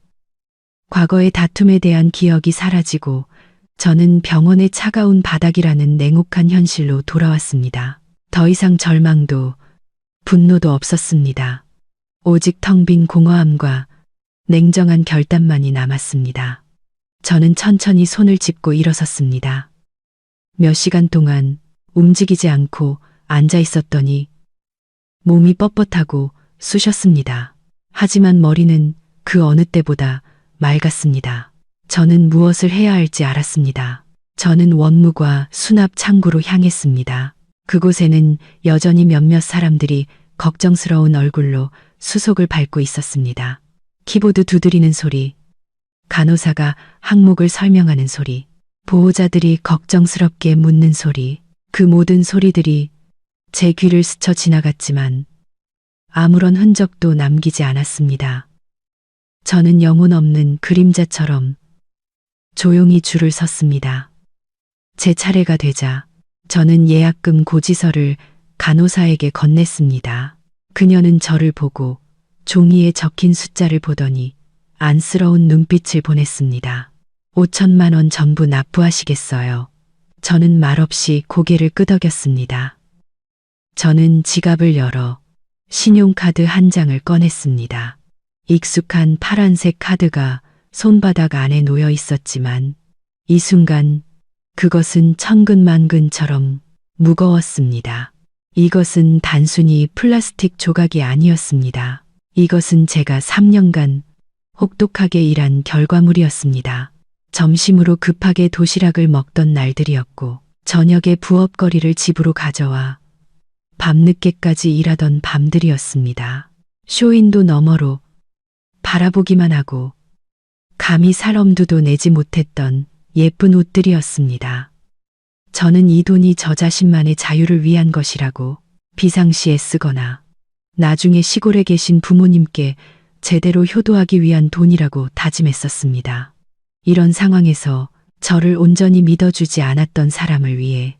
S1: 과거의 다툼에 대한 기억이 사라지고 저는 병원의 차가운 바닥이라는 냉혹한 현실로 돌아왔습니다. 더 이상 절망도 분노도 없었습니다. 오직 텅 빈 공허함과 냉정한 결단만이 남았습니다. 저는 천천히 손을 짚고 일어섰습니다. 몇 시간 동안 움직이지 않고 앉아 있었더니 몸이 뻣뻣하고 쑤셨습니다. 하지만 머리는 그 어느 때보다 맑았습니다. 저는 무엇을 해야 할지 알았습니다. 저는 원무과 수납 창구로 향했습니다. 그곳에는 여전히 몇몇 사람들이 걱정스러운 얼굴로 수속을 밟고 있었습니다. 키보드 두드리는 소리, 간호사가 항목을 설명하는 소리, 보호자들이 걱정스럽게 묻는 소리, 그 모든 소리들이 제 귀를 스쳐 지나갔지만 아무런 흔적도 남기지 않았습니다. 저는 영혼 없는 그림자처럼 조용히 줄을 섰습니다. 제 차례가 되자 저는 예약금 고지서를 간호사에게 건넸습니다. 그녀는 저를 보고 종이에 적힌 숫자를 보더니 안쓰러운 눈빛을 보냈습니다. 5천만 원 전부 납부하시겠어요? 저는 말없이 고개를 끄덕였습니다. 저는 지갑을 열어 신용카드 한 장을 꺼냈습니다. 익숙한 파란색 카드가 손바닥 안에 놓여 있었지만 이 순간 그것은 천근만근처럼 무거웠습니다. 이것은 단순히 플라스틱 조각이 아니었습니다. 이것은 제가 3년간 혹독하게 일한 결과물이었습니다. 점심으로 급하게 도시락을 먹던 날들이었고, 저녁에 부업거리를 집으로 가져와 밤늦게까지 일하던 밤들이었습니다. 쇼윈도 너머로 바라보기만 하고 감히 살 엄두도 내지 못했던 예쁜 옷들이었습니다. 저는 이 돈이 저 자신만의 자유를 위한 것이라고 비상시에 쓰거나 나중에 시골에 계신 부모님께 제대로 효도하기 위한 돈이라고 다짐했었습니다. 이런 상황에서 저를 온전히 믿어주지 않았던 사람을 위해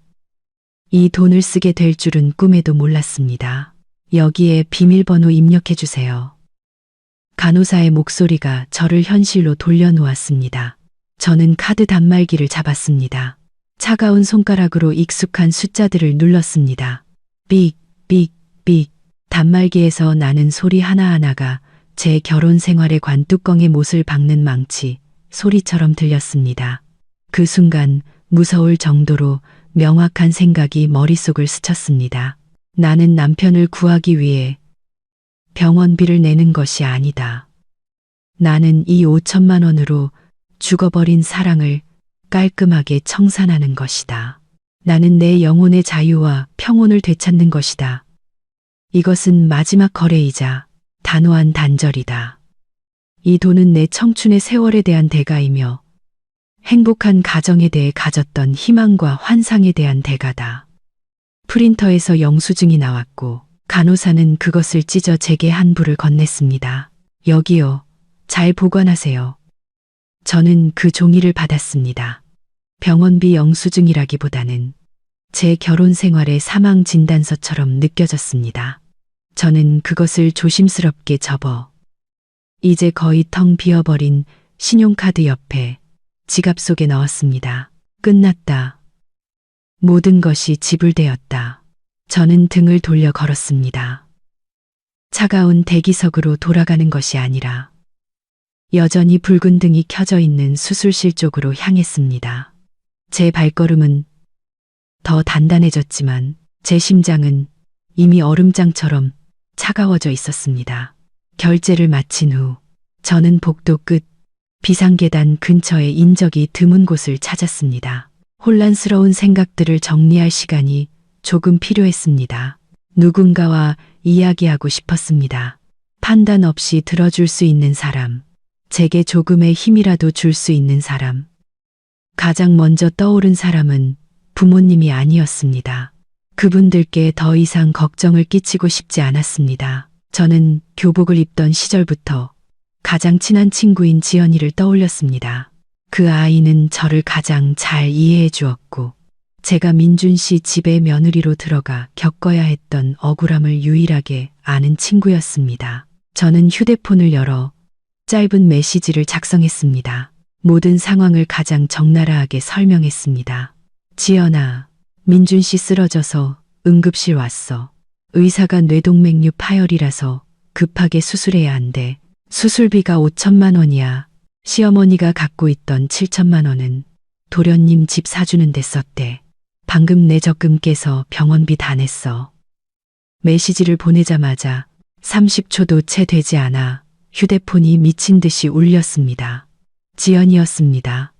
S1: 이 돈을 쓰게 될 줄은 꿈에도 몰랐습니다. 여기에 비밀번호 입력해 주세요. 간호사의 목소리가 저를 현실로 돌려놓았습니다. 저는 카드 단말기를 잡았습니다. 차가운 손가락으로 익숙한 숫자들을 눌렀습니다. 삑, 삑, 삑. 단말기에서 나는 소리 하나하나가 제 결혼 생활의 관뚜껑에 못을 박는 망치 소리처럼 들렸습니다. 그 순간 무서울 정도로 명확한 생각이 머릿속을 스쳤습니다. 나는 남편을 구하기 위해 병원비를 내는 것이 아니다. 나는 이 5천만 원으로 죽어버린 사랑을 깔끔하게 청산하는 것이다. 나는 내 영혼의 자유와 평온을 되찾는 것이다. 이것은 마지막 거래이자 단호한 단절이다. 이 돈은 내 청춘의 세월에 대한 대가이며 행복한 가정에 대해 가졌던 희망과 환상에 대한 대가다. 프린터에서 영수증이 나왔고 간호사는 그것을 찢어 제게 한 부를 건넸습니다. 여기요. 잘 보관하세요. 저는 그 종이를 받았습니다. 병원비 영수증이라기보다는 제 결혼 생활의 사망 진단서처럼 느껴졌습니다. 저는 그것을 조심스럽게 접어 이제 거의 텅 비어버린 신용카드 옆에 지갑 속에 넣었습니다. 끝났다. 모든 것이 지불되었다. 저는 등을 돌려 걸었습니다. 차가운 대기석으로 돌아가는 것이 아니라 여전히 붉은 등이 켜져 있는 수술실 쪽으로 향했습니다. 제 발걸음은 더 단단해졌지만 제 심장은 이미 얼음장처럼 차가워져 있었습니다. 결제를 마친 후 저는 복도 끝 비상계단 근처에 인적이 드문 곳을 찾았습니다. 혼란스러운 생각들을 정리할 시간이 조금 필요했습니다. 누군가와 이야기하고 싶었습니다. 판단 없이 들어줄 수 있는 사람, 제게 조금의 힘이라도 줄 수 있는 사람. 가장 먼저 떠오른 사람은 부모님이 아니었습니다. 그분들께 더 이상 걱정을 끼치고 싶지 않았습니다. 저는 교복을 입던 시절부터 가장 친한 친구인 지연이를 떠올렸습니다. 그 아이는 저를 가장 잘 이해해 주었고, 제가 민준 씨 집에 며느리로 들어가 겪어야 했던 억울함을 유일하게 아는 친구였습니다. 저는 휴대폰을 열어 짧은 메시지를 작성했습니다. 모든 상황을 가장 적나라하게 설명했습니다. 지연아, 민준 씨 쓰러져서 응급실 왔어. 의사가 뇌동맥류 파열이라서 급하게 수술해야 한대. 수술비가 5천만 원이야. 시어머니가 갖고 있던 7천만 원은 도련님 집 사주는 데 썼대. 방금 내 적금 깨서 병원비 다 냈어. 메시지를 보내자마자 30초도 채 되지 않아 휴대폰이 미친 듯이 울렸습니다. 지연이었습니다.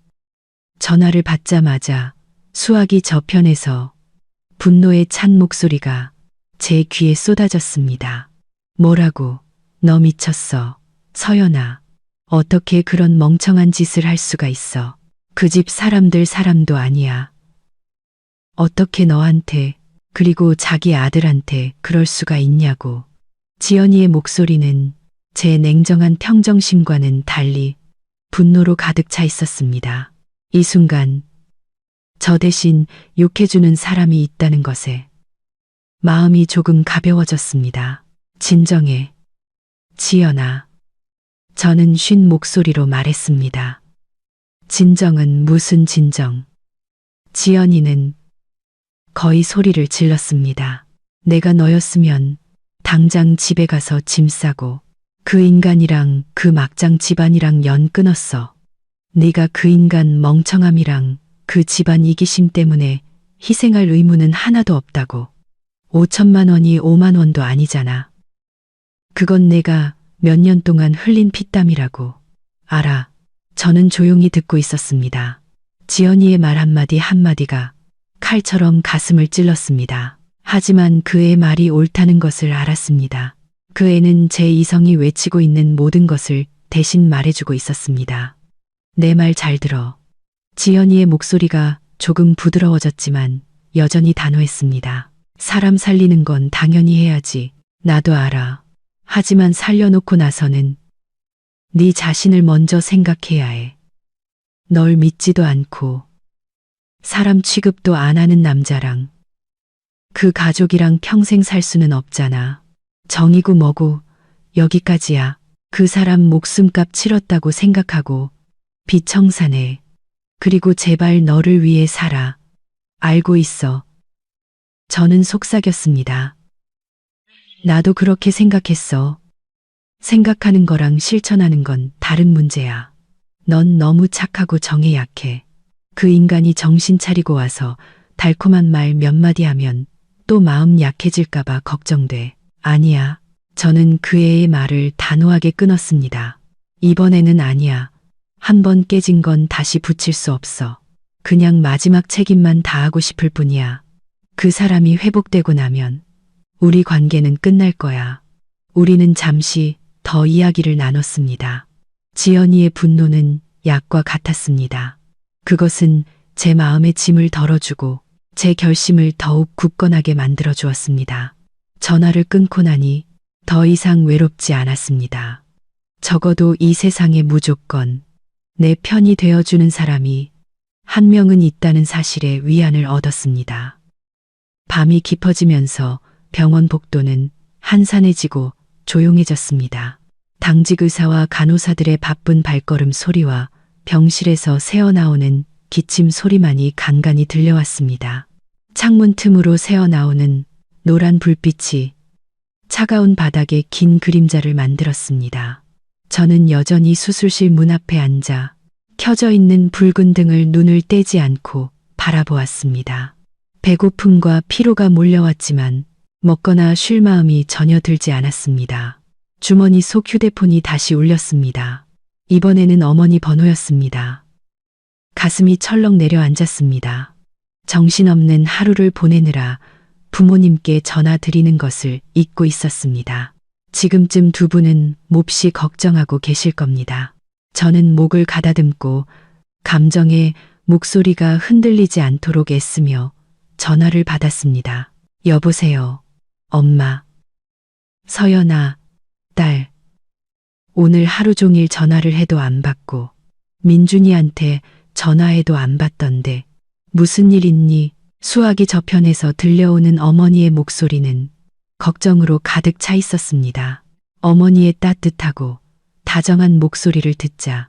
S1: 전화를 받자마자 수화기 저편에서 분노에 찬 목소리가 제 귀에 쏟아졌습니다. 뭐라고? 너 미쳤어. 서연아, 어떻게 그런 멍청한 짓을 할 수가 있어. 그 집 사람들 사람도 아니야. 어떻게 너한테, 그리고 자기 아들한테 그럴 수가 있냐고. 지연이의 목소리는 제 냉정한 평정심과는 달리 분노로 가득 차 있었습니다. 이 순간 저 대신 욕해주는 사람이 있다는 것에 마음이 조금 가벼워졌습니다. 진정해. 지연아. 저는 쉰 목소리로 말했습니다. 진정은 무슨 진정. 지연이는 거의 소리를 질렀습니다. 내가 너였으면 당장 집에 가서 짐 싸고 그 인간이랑 그 막장 집안이랑 연 끊었어. 네가 그 인간 멍청함이랑 그 집안 이기심 때문에 희생할 의무는 하나도 없다고. 5천만 원이 5만 원도 아니잖아. 그건 내가 몇 년 동안 흘린 피땀이라고. 알아. 저는 조용히 듣고 있었습니다. 지연이의 말 한마디 한마디가 칼처럼 가슴을 찔렀습니다. 하지만 그의 말이 옳다는 것을 알았습니다. 그 애는 제 이성이 외치고 있는 모든 것을 대신 말해주고 있었습니다. 내 말 잘 들어. 지연이의 목소리가 조금 부드러워졌지만 여전히 단호했습니다. 사람 살리는 건 당연히 해야지. 나도 알아. 하지만 살려놓고 나서는 네 자신을 먼저 생각해야 해. 널 믿지도 않고 사람 취급도 안 하는 남자랑 그 가족이랑 평생 살 수는 없잖아. 정이고 뭐고 여기까지야. 그 사람 목숨값 치렀다고 생각하고 빚 청산해. 그리고 제발 너를 위해 살아. 알고 있어. 저는 속삭였습니다. 나도 그렇게 생각했어. 생각하는 거랑 실천하는 건 다른 문제야. 넌 너무 착하고 정에 약해. 그 인간이 정신 차리고 와서 달콤한 말 몇 마디 하면 또 마음 약해질까봐 걱정돼. 아니야. 저는 그 애의 말을 단호하게 끊었습니다. 이번에는 아니야. 한 번 깨진 건 다시 붙일 수 없어. 그냥 마지막 책임만 다하고 싶을 뿐이야. 그 사람이 회복되고 나면 우리 관계는 끝날 거야. 우리는 잠시 더 이야기를 나눴습니다. 지연이의 분노는 약과 같았습니다. 그것은 제 마음의 짐을 덜어주고 제 결심을 더욱 굳건하게 만들어 주었습니다. 전화를 끊고 나니 더 이상 외롭지 않았습니다. 적어도 이 세상에 무조건 내 편이 되어주는 사람이 한 명은 있다는 사실에 위안을 얻었습니다. 밤이 깊어지면서 병원 복도는 한산해지고 조용해졌습니다. 당직 의사와 간호사들의 바쁜 발걸음 소리와 병실에서 새어나오는 기침 소리만이 간간히 들려왔습니다. 창문 틈으로 새어나오는 노란 불빛이 차가운 바닥에 긴 그림자를 만들었습니다. 저는 여전히 수술실 문 앞에 앉아 켜져 있는 붉은 등을 눈을 떼지 않고 바라보았습니다. 배고픔과 피로가 몰려왔지만 먹거나 쉴 마음이 전혀 들지 않았습니다. 주머니 속 휴대폰이 다시 울렸습니다. 이번에는 어머니 번호였습니다. 가슴이 철렁 내려앉았습니다. 정신없는 하루를 보내느라 부모님께 전화 드리는 것을 잊고 있었습니다. 지금쯤 두 분은 몹시 걱정하고 계실 겁니다. 저는 목을 가다듬고 감정의 목소리가 흔들리지 않도록 애쓰며 전화를 받았습니다. 여보세요. 엄마. 서연아, 딸. 오늘 하루 종일 전화를 해도 안 받고 민준이한테 전화해도 안 받던데 무슨 일 있니? 수화기 저편에서 들려오는 어머니의 목소리는 걱정으로 가득 차 있었습니다. 어머니의 따뜻하고 다정한 목소리를 듣자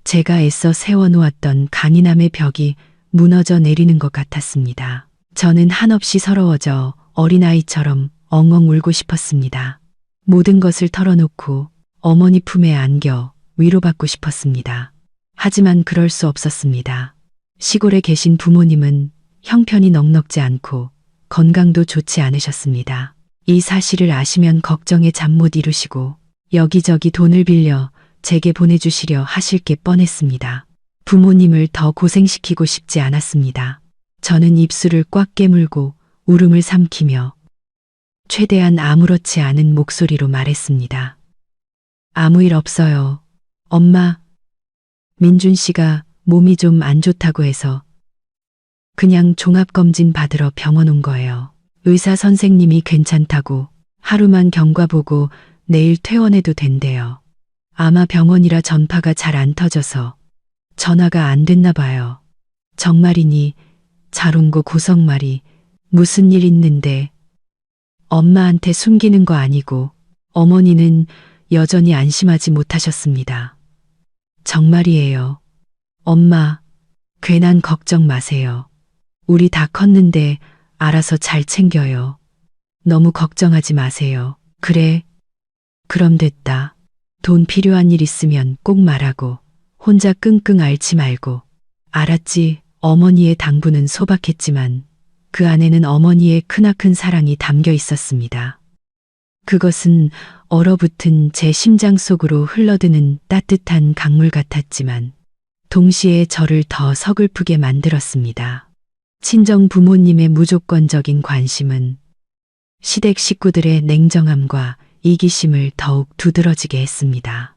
S1: 제가 애써 세워놓았던 강인함의 벽이 무너져 내리는 것 같았습니다. 저는 한없이 서러워져 어린아이처럼 엉엉 울고 싶었습니다. 모든 것을 털어놓고 어머니 품에 안겨 위로받고 싶었습니다. 하지만 그럴 수 없었습니다. 시골에 계신 부모님은 형편이 넉넉지 않고 건강도 좋지 않으셨습니다. 이 사실을 아시면 걱정에 잠 못 이루시고 여기저기 돈을 빌려 제게 보내주시려 하실 게 뻔했습니다. 부모님을 더 고생시키고 싶지 않았습니다. 저는 입술을 꽉 깨물고 울음을 삼키며 최대한 아무렇지 않은 목소리로 말했습니다. 아무 일 없어요. 엄마, 민준 씨가 몸이 좀 안 좋다고 해서 그냥 종합검진 받으러 병원 온 거예요. 의사 선생님이 괜찮다고 하루만 경과보고 내일 퇴원해도 된대요. 아마 병원이라 전파가 잘 안 터져서 전화가 안 됐나 봐요. 정말이니 잘 온 거 고성말이 무슨 일 있는데 엄마한테 숨기는 거 아니고 어머니는 여전히 안심하지 못하셨습니다. 정말이에요. 엄마, 괜한 걱정 마세요. 우리 다 컸는데 알아서 잘 챙겨요. 너무 걱정하지 마세요. 그래, 그럼 됐다. 돈 필요한 일 있으면 꼭 말하고 혼자 끙끙 앓지 말고. 알았지. 어머니의 당부는 소박했지만 그 안에는 어머니의 크나큰 사랑이 담겨 있었습니다. 그것은 얼어붙은 제 심장 속으로 흘러드는 따뜻한 강물 같았지만 동시에 저를 더 서글프게 만들었습니다. 친정 부모님의 무조건적인 관심은 시댁 식구들의 냉정함과 이기심을 더욱 두드러지게 했습니다.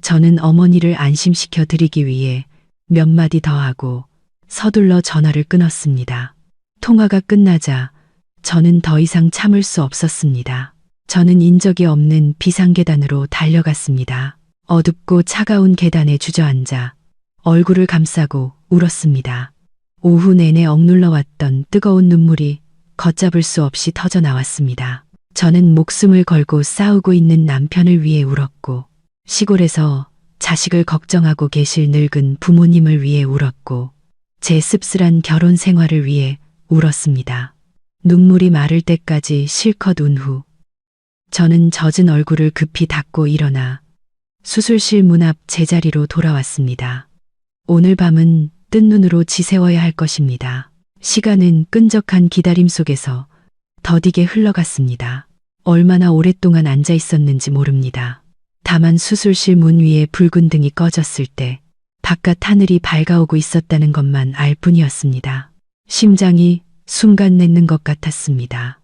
S1: 저는 어머니를 안심시켜 드리기 위해 몇 마디 더 하고 서둘러 전화를 끊었습니다. 통화가 끝나자 저는 더 이상 참을 수 없었습니다. 저는 인적이 없는 비상계단으로 달려갔습니다. 어둡고 차가운 계단에 주저앉아 얼굴을 감싸고 울었습니다. 오후 내내 억눌러 왔던 뜨거운 눈물이 걷잡을 수 없이 터져 나왔습니다. 저는 목숨을 걸고 싸우고 있는 남편을 위해 울었고, 시골에서 자식을 걱정하고 계실 늙은 부모님을 위해 울었고, 제 씁쓸한 결혼 생활을 위해 울었습니다. 눈물이 마를 때까지 실컷 운 후, 저는 젖은 얼굴을 급히 닦고 일어나 수술실 문 앞 제자리로 돌아왔습니다. 오늘 밤은 뜬 눈으로 지새워야 할 것입니다. 시간은 끈적한 기다림 속에서 더디게 흘러갔습니다. 얼마나 오랫동안 앉아 있었는지 모릅니다. 다만 수술실 문 위에 붉은 등이 꺼졌을 때 바깥 하늘이 밝아오고 있었다는 것만 알 뿐이었습니다. 심장이 순간 냈는 것 같았습니다.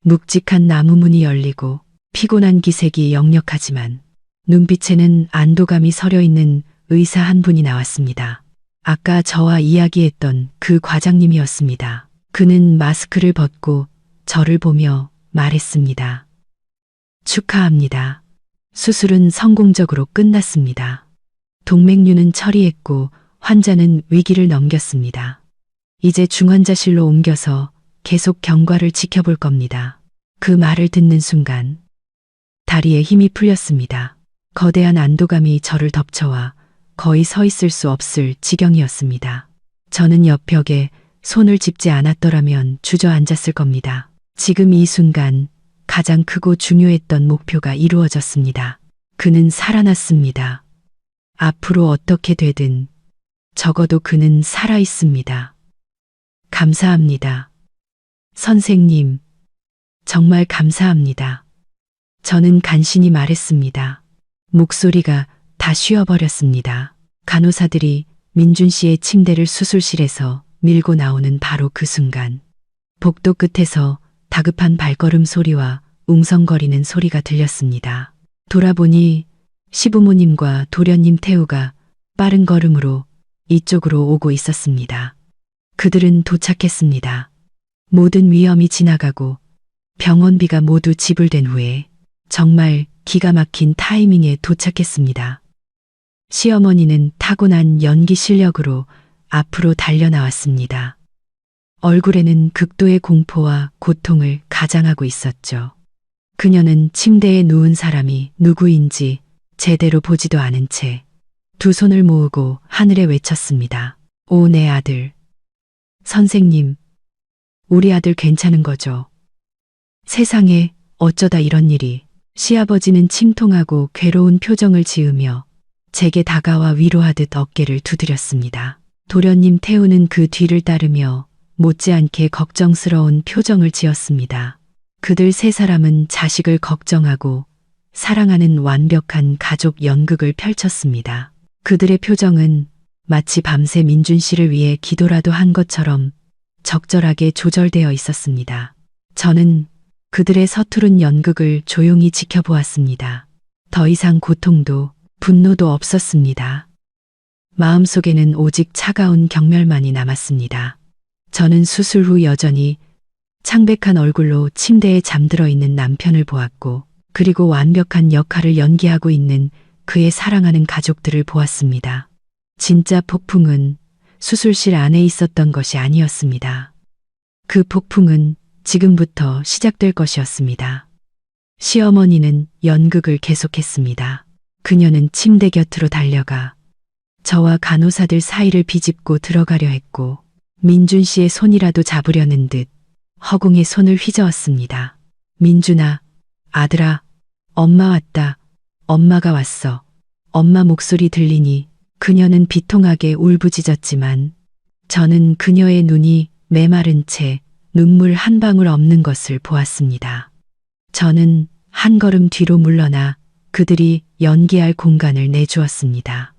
S1: 묵직한 나무 문이 열리고 피곤한 기색이 역력하지만 눈빛에는 안도감이 서려 있는 의사 한 분이 나왔습니다. 아까 저와 이야기했던 그 과장님이었습니다. 그는 마스크를 벗고 저를 보며 말했습니다. 축하합니다. 수술은 성공적으로 끝났습니다. 동맥류는 처리했고 환자는 위기를 넘겼습니다. 이제 중환자실로 옮겨서 계속 경과를 지켜볼 겁니다. 그 말을 듣는 순간 다리에 힘이 풀렸습니다. 거대한 안도감이 저를 덮쳐와 거의 서 있을 수 없을 지경이었습니다. 저는 옆 벽에 손을 짚지 않았더라면 주저앉았을 겁니다. 지금 이 순간 가장 크고 중요했던 목표가 이루어졌습니다. 그는 살아났습니다. 앞으로 어떻게 되든 적어도 그는 살아 있습니다. 감사합니다. 선생님, 정말 감사합니다. 저는 간신히 말했습니다. 목소리가 다 쉬어버렸습니다. 간호사들이 민준 씨의 침대를 수술실에서 밀고 나오는 바로 그 순간, 복도 끝에서 다급한 발걸음 소리와 웅성거리는 소리가 들렸습니다. 돌아보니 시부모님과 도련님 태우가 빠른 걸음으로 이쪽으로 오고 있었습니다. 그들은 도착했습니다. 모든 위험이 지나가고 병원비가 모두 지불된 후에 정말 기가 막힌 타이밍에 도착했습니다. 시어머니는 타고난 연기 실력으로 앞으로 달려나왔습니다. 얼굴에는 극도의 공포와 고통을 가장하고 있었죠. 그녀는 침대에 누운 사람이 누구인지 제대로 보지도 않은 채 두 손을 모으고 하늘에 외쳤습니다. 오, 내 아들. 선생님, 우리 아들 괜찮은 거죠? 세상에 어쩌다 이런 일이. 시아버지는 침통하고 괴로운 표정을 지으며 제게 다가와 위로하듯 어깨를 두드렸습니다. 도련님 태우는 그 뒤를 따르며 못지않게 걱정스러운 표정을 지었습니다. 그들 세 사람은 자식을 걱정하고 사랑하는 완벽한 가족 연극을 펼쳤습니다. 그들의 표정은 마치 밤새 민준 씨를 위해 기도라도 한 것처럼 적절하게 조절되어 있었습니다. 저는 그들의 서투른 연극을 조용히 지켜보았습니다. 더 이상 고통도 분노도 없었습니다. 마음속에는 오직 차가운 경멸만이 남았습니다. 저는 수술 후 여전히 창백한 얼굴로 침대에 잠들어 있는 남편을 보았고, 그리고 완벽한 역할을 연기하고 있는 그의 사랑하는 가족들을 보았습니다. 진짜 폭풍은 수술실 안에 있었던 것이 아니었습니다. 그 폭풍은 지금부터 시작될 것이었습니다. 시어머니는 연극을 계속했습니다. 그녀는 침대 곁으로 달려가 저와 간호사들 사이를 비집고 들어가려 했고, 민준 씨의 손이라도 잡으려는 듯 허공에 손을 휘저었습니다. 민준아, 아들아, 엄마 왔다. 엄마가 왔어. 엄마 목소리 들리니 그녀는 비통하게 울부짖었지만 저는 그녀의 눈이 메마른 채 눈물 한 방울 없는 것을 보았습니다. 저는 한 걸음 뒤로 물러나 그들이 연기할 공간을 내주었습니다.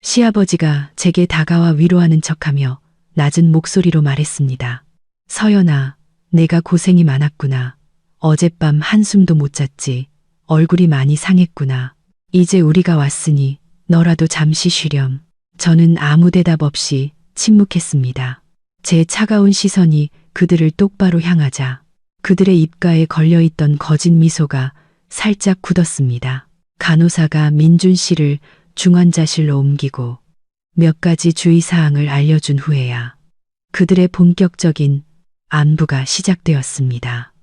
S1: 시아버지가 제게 다가와 위로하는 척하며 낮은 목소리로 말했습니다. 서연아, 내가 고생이 많았구나. 어젯밤 한숨도 못 잤지. 얼굴이 많이 상했구나. 이제 우리가 왔으니 너라도 잠시 쉬렴. 저는 아무 대답 없이 침묵했습니다. 제 차가운 시선이 그들을 똑바로 향하자 그들의 입가에 걸려있던 거짓 미소가 살짝 굳었습니다. 간호사가 민준 씨를 중환자실로 옮기고 몇 가지 주의사항을 알려준 후에야 그들의 본격적인 안부가 시작되었습니다.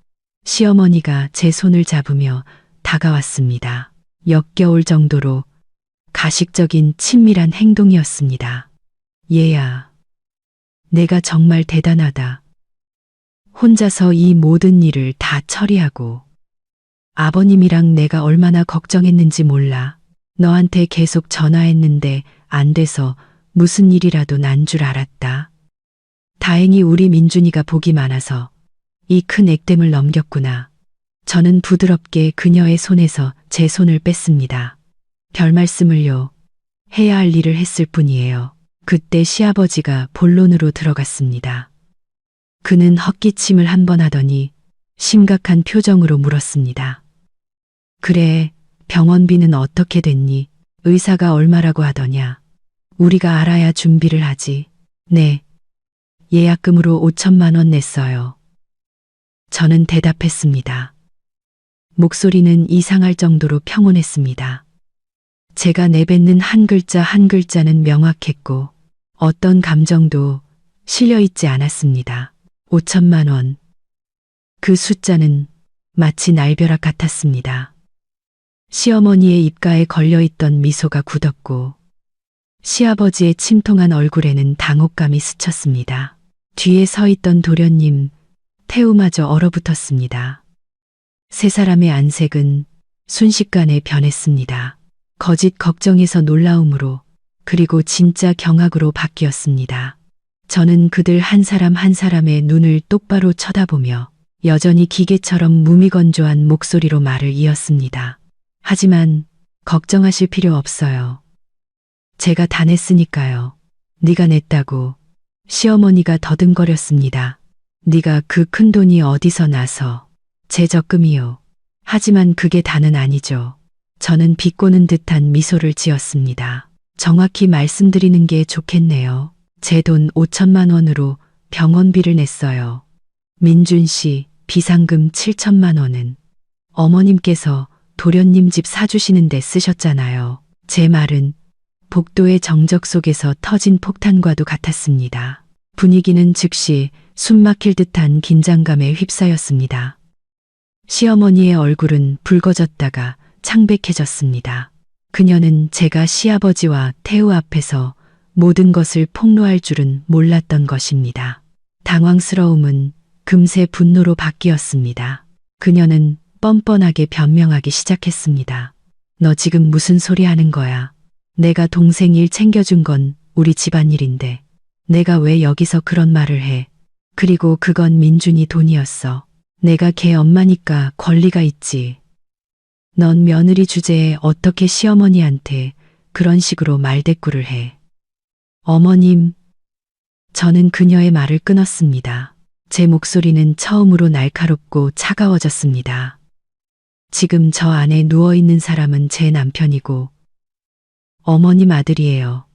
S1: 시어머니가 제 손을 잡으며 다가왔습니다. 역겨울 정도로 가식적인 친밀한 행동이었습니다. 얘야, 내가 정말 대단하다. 혼자서 이 모든 일을 다 처리하고 아버님이랑 내가 얼마나 걱정했는지 몰라. 너한테 계속 전화했는데 안 돼서 무슨 일이라도 난 줄 알았다. 다행히 우리 민준이가 복이 많아서 이 큰 액땜을 넘겼구나. 저는 부드럽게 그녀의 손에서 제 손을 뺐습니다. 별 말씀을요. 해야 할 일을 했을 뿐이에요. 그때 시아버지가 본론으로 들어갔습니다. 그는 헛기침을 한 번 하더니 심각한 표정으로 물었습니다. 그래, 병원비는 어떻게 됐니? 의사가 얼마라고 하더냐? 우리가 알아야 준비를 하지. 네, 예약금으로 5천만 원 냈어요. 저는 대답했습니다. 목소리는 이상할 정도로 평온했습니다. 제가 내뱉는 한 글자 한 글자는 명확했고 어떤 감정도 실려있지 않았습니다. 5천만 원. 그 숫자는 마치 날벼락 같았습니다. 시어머니의 입가에 걸려있던 미소가 굳었고 시아버지의 침통한 얼굴에는 당혹감이 스쳤습니다. 뒤에 서 있던 도련님, 태우마저 얼어붙었습니다. 세 사람의 안색은 순식간에 변했습니다. 거짓 걱정에서 놀라움으로 그리고 진짜 경악으로 바뀌었습니다. 저는 그들 한 사람 한 사람의 눈을 똑바로 쳐다보며 여전히 기계처럼 무미건조한 목소리로 말을 이었습니다. 하지만 걱정하실 필요 없어요. 제가 다 냈으니까요. 네가 냈다고. 시어머니가 더듬거렸습니다. 네가 그 큰 돈이 어디서 나서. 제 적금이요. 하지만 그게 다는 아니죠. 저는 비꼬는 듯한 미소를 지었습니다. 정확히 말씀드리는 게 좋겠네요. 제 돈 5천만 원으로 병원비를 냈어요. 민준 씨 비상금 7천만 원은 어머님께서 도련님 집 사주시는데 쓰셨잖아요. 제 말은 복도의 정적 속에서 터진 폭탄과도 같았습니다. 분위기는 즉시 숨막힐 듯한 긴장감에 휩싸였습니다. 시어머니의 얼굴은 붉어졌다가 창백해졌습니다. 그녀는 제가 시아버지와 태우 앞에서 모든 것을 폭로할 줄은 몰랐던 것입니다. 당황스러움은 금세 분노로 바뀌었습니다. 그녀는 뻔뻔하게 변명하기 시작했습니다. 너 지금 무슨 소리 하는 거야? 내가 동생 일 챙겨준 건 우리 집안일인데 내가 왜 여기서 그런 말을 해? 그리고 그건 민준이 돈이었어. 내가 걔 엄마니까 권리가 있지. 넌 며느리 주제에 어떻게 시어머니한테 그런 식으로 말대꾸를 해? 어머님, 저는 그녀의 말을 끊었습니다. 제 목소리는 처음으로 날카롭고 차가워졌습니다. 지금 저 안에 누워있는 사람은 제 남편이고 어머님 아들이에요.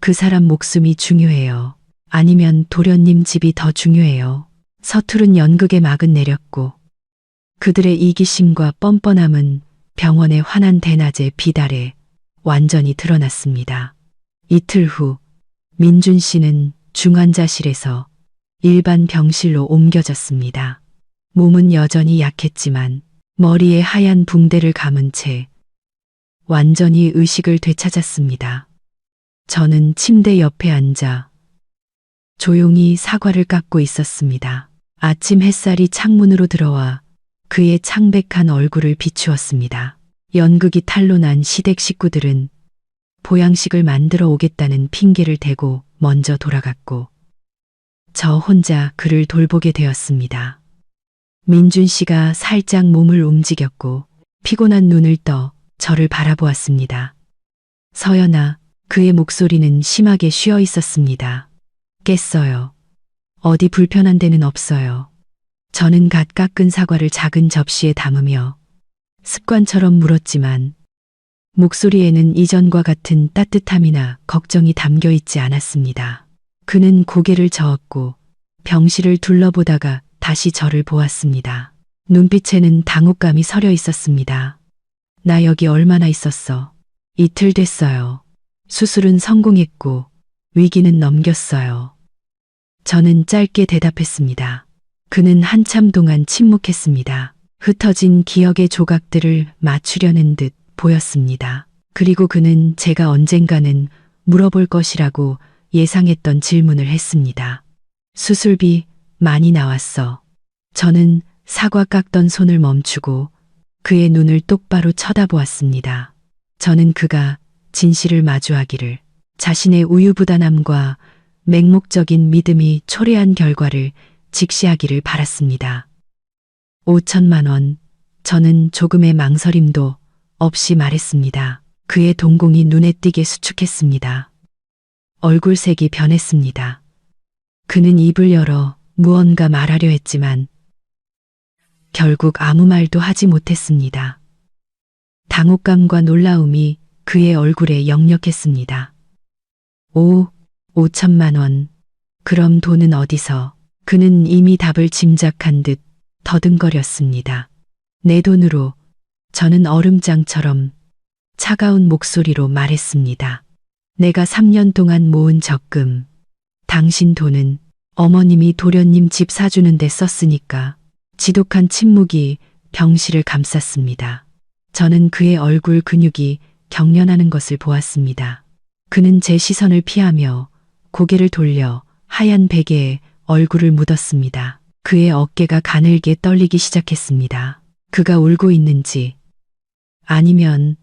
S1: 그 사람 목숨이 중요해요. 아니면 도련님 집이 더 중요해요. 서투른 연극의 막은 내렸고 그들의 이기심과 뻔뻔함은 병원의 환한 대낮의 빛 아래 완전히 드러났습니다. 이틀 후 민준 씨는 중환자실에서 일반 병실로 옮겨졌습니다. 몸은 여전히 약했지만 머리에 하얀 붕대를 감은 채 완전히 의식을 되찾았습니다. 저는 침대 옆에 앉아 조용히 사과를 깎고 있었습니다. 아침 햇살이 창문으로 들어와 그의 창백한 얼굴을 비추었습니다. 연극이 탄로난 시댁 식구들은 보양식을 만들어 오겠다는 핑계를 대고 먼저 돌아갔고 저 혼자 그를 돌보게 되었습니다. 민준 씨가 살짝 몸을 움직였고 피곤한 눈을 떠 저를 바라보았습니다. 서연아, 그의 목소리는 심하게 쉬어 있었습니다. 깼어요. 어디 불편한 데는 없어요. 저는 갓 깎은 사과를 작은 접시에 담으며 습관처럼 물었지만 목소리에는 이전과 같은 따뜻함이나 걱정이 담겨 있지 않았습니다. 그는 고개를 저었고 병실을 둘러보다가 다시 저를 보았습니다. 눈빛에는 당혹감이 서려 있었습니다. 나 여기 얼마나 있었어? 이틀 됐어요. 수술은 성공했고 위기는 넘겼어요. 저는 짧게 대답했습니다. 그는 한참 동안 침묵했습니다. 흩어진 기억의 조각들을 맞추려는 듯 보였습니다. 그리고 그는 제가 언젠가는 물어볼 것이라고 예상했던 질문을 했습니다. 수술비 많이 나왔어. 저는 사과 깎던 손을 멈추고 그의 눈을 똑바로 쳐다보았습니다. 저는 그가 진실을 마주하기를, 자신의 우유부단함과 맹목적인 믿음이 초래한 결과를 직시하기를 바랐습니다. 5천만 원. 저는 조금의 망설임도 없이 말했습니다. 그의 동공이 눈에 띄게 수축했습니다. 얼굴색이 변했습니다. 그는 입을 열어 무언가 말하려 했지만 결국 아무 말도 하지 못했습니다. 당혹감과 놀라움이 그의 얼굴에 역력했습니다. 5천만 원. 그럼 돈은 어디서? 그는 이미 답을 짐작한 듯 더듬거렸습니다. 내 돈으로. 저는 얼음장처럼 차가운 목소리로 말했습니다. 내가 3년 동안 모은 적금. 당신 돈은 어머님이 도련님 집 사주는데 썼으니까. 지독한 침묵이 병실을 감쌌습니다. 저는 그의 얼굴 근육이 경련하는 것을 보았습니다. 그는 제 시선을 피하며 고개를 돌려 하얀 베개에 얼굴을 묻었습니다. 그의 어깨가 가늘게 떨리기 시작했습니다. 그가 울고 있는지 아니면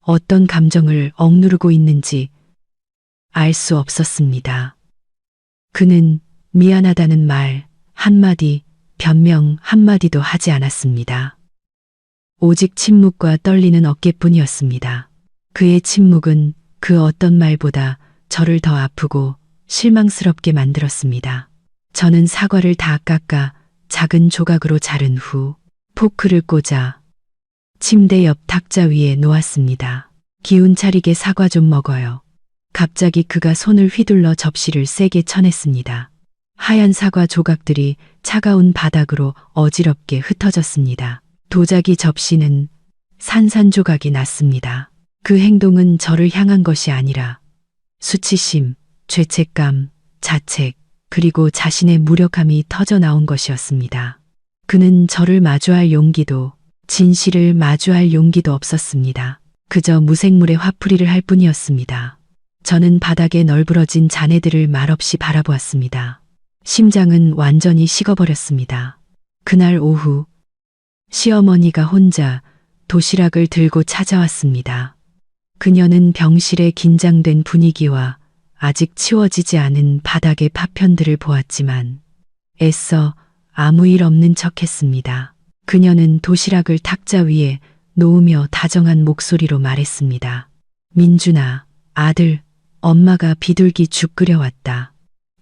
S1: 어떤 감정을 억누르고 있는지 알 수 없었습니다. 그는 미안하다는 말 한마디, 변명 한마디도 하지 않았습니다. 오직 침묵과 떨리는 어깨뿐이었습니다. 그의 침묵은 그 어떤 말보다 저를 더 아프고 실망스럽게 만들었습니다. 저는 사과를 다 깎아 작은 조각으로 자른 후 포크를 꽂아 침대 옆 탁자 위에 놓았습니다. 기운 차리게 사과 좀 먹어요. 갑자기 그가 손을 휘둘러 접시를 세게 쳐냈습니다. 하얀 사과 조각들이 차가운 바닥으로 어지럽게 흩어졌습니다. 도자기 접시는 산산조각이 났습니다. 그 행동은 저를 향한 것이 아니라 수치심, 죄책감, 자책, 그리고 자신의 무력함이 터져 나온 것이었습니다. 그는 저를 마주할 용기도, 진실을 마주할 용기도 없었습니다. 그저 무생물의 화풀이를 할 뿐이었습니다. 저는 바닥에 널브러진 잔해들을 말없이 바라보았습니다. 심장은 완전히 식어버렸습니다. 그날 오후 시어머니가 혼자 도시락을 들고 찾아왔습니다. 그녀는 병실의 긴장된 분위기와 아직 치워지지 않은 바닥의 파편들을 보았지만 애써 아무 일 없는 척했습니다. 그녀는 도시락을 탁자 위에 놓으며 다정한 목소리로 말했습니다. 민준아, 아들, 엄마가 비둘기 죽 끓여왔다.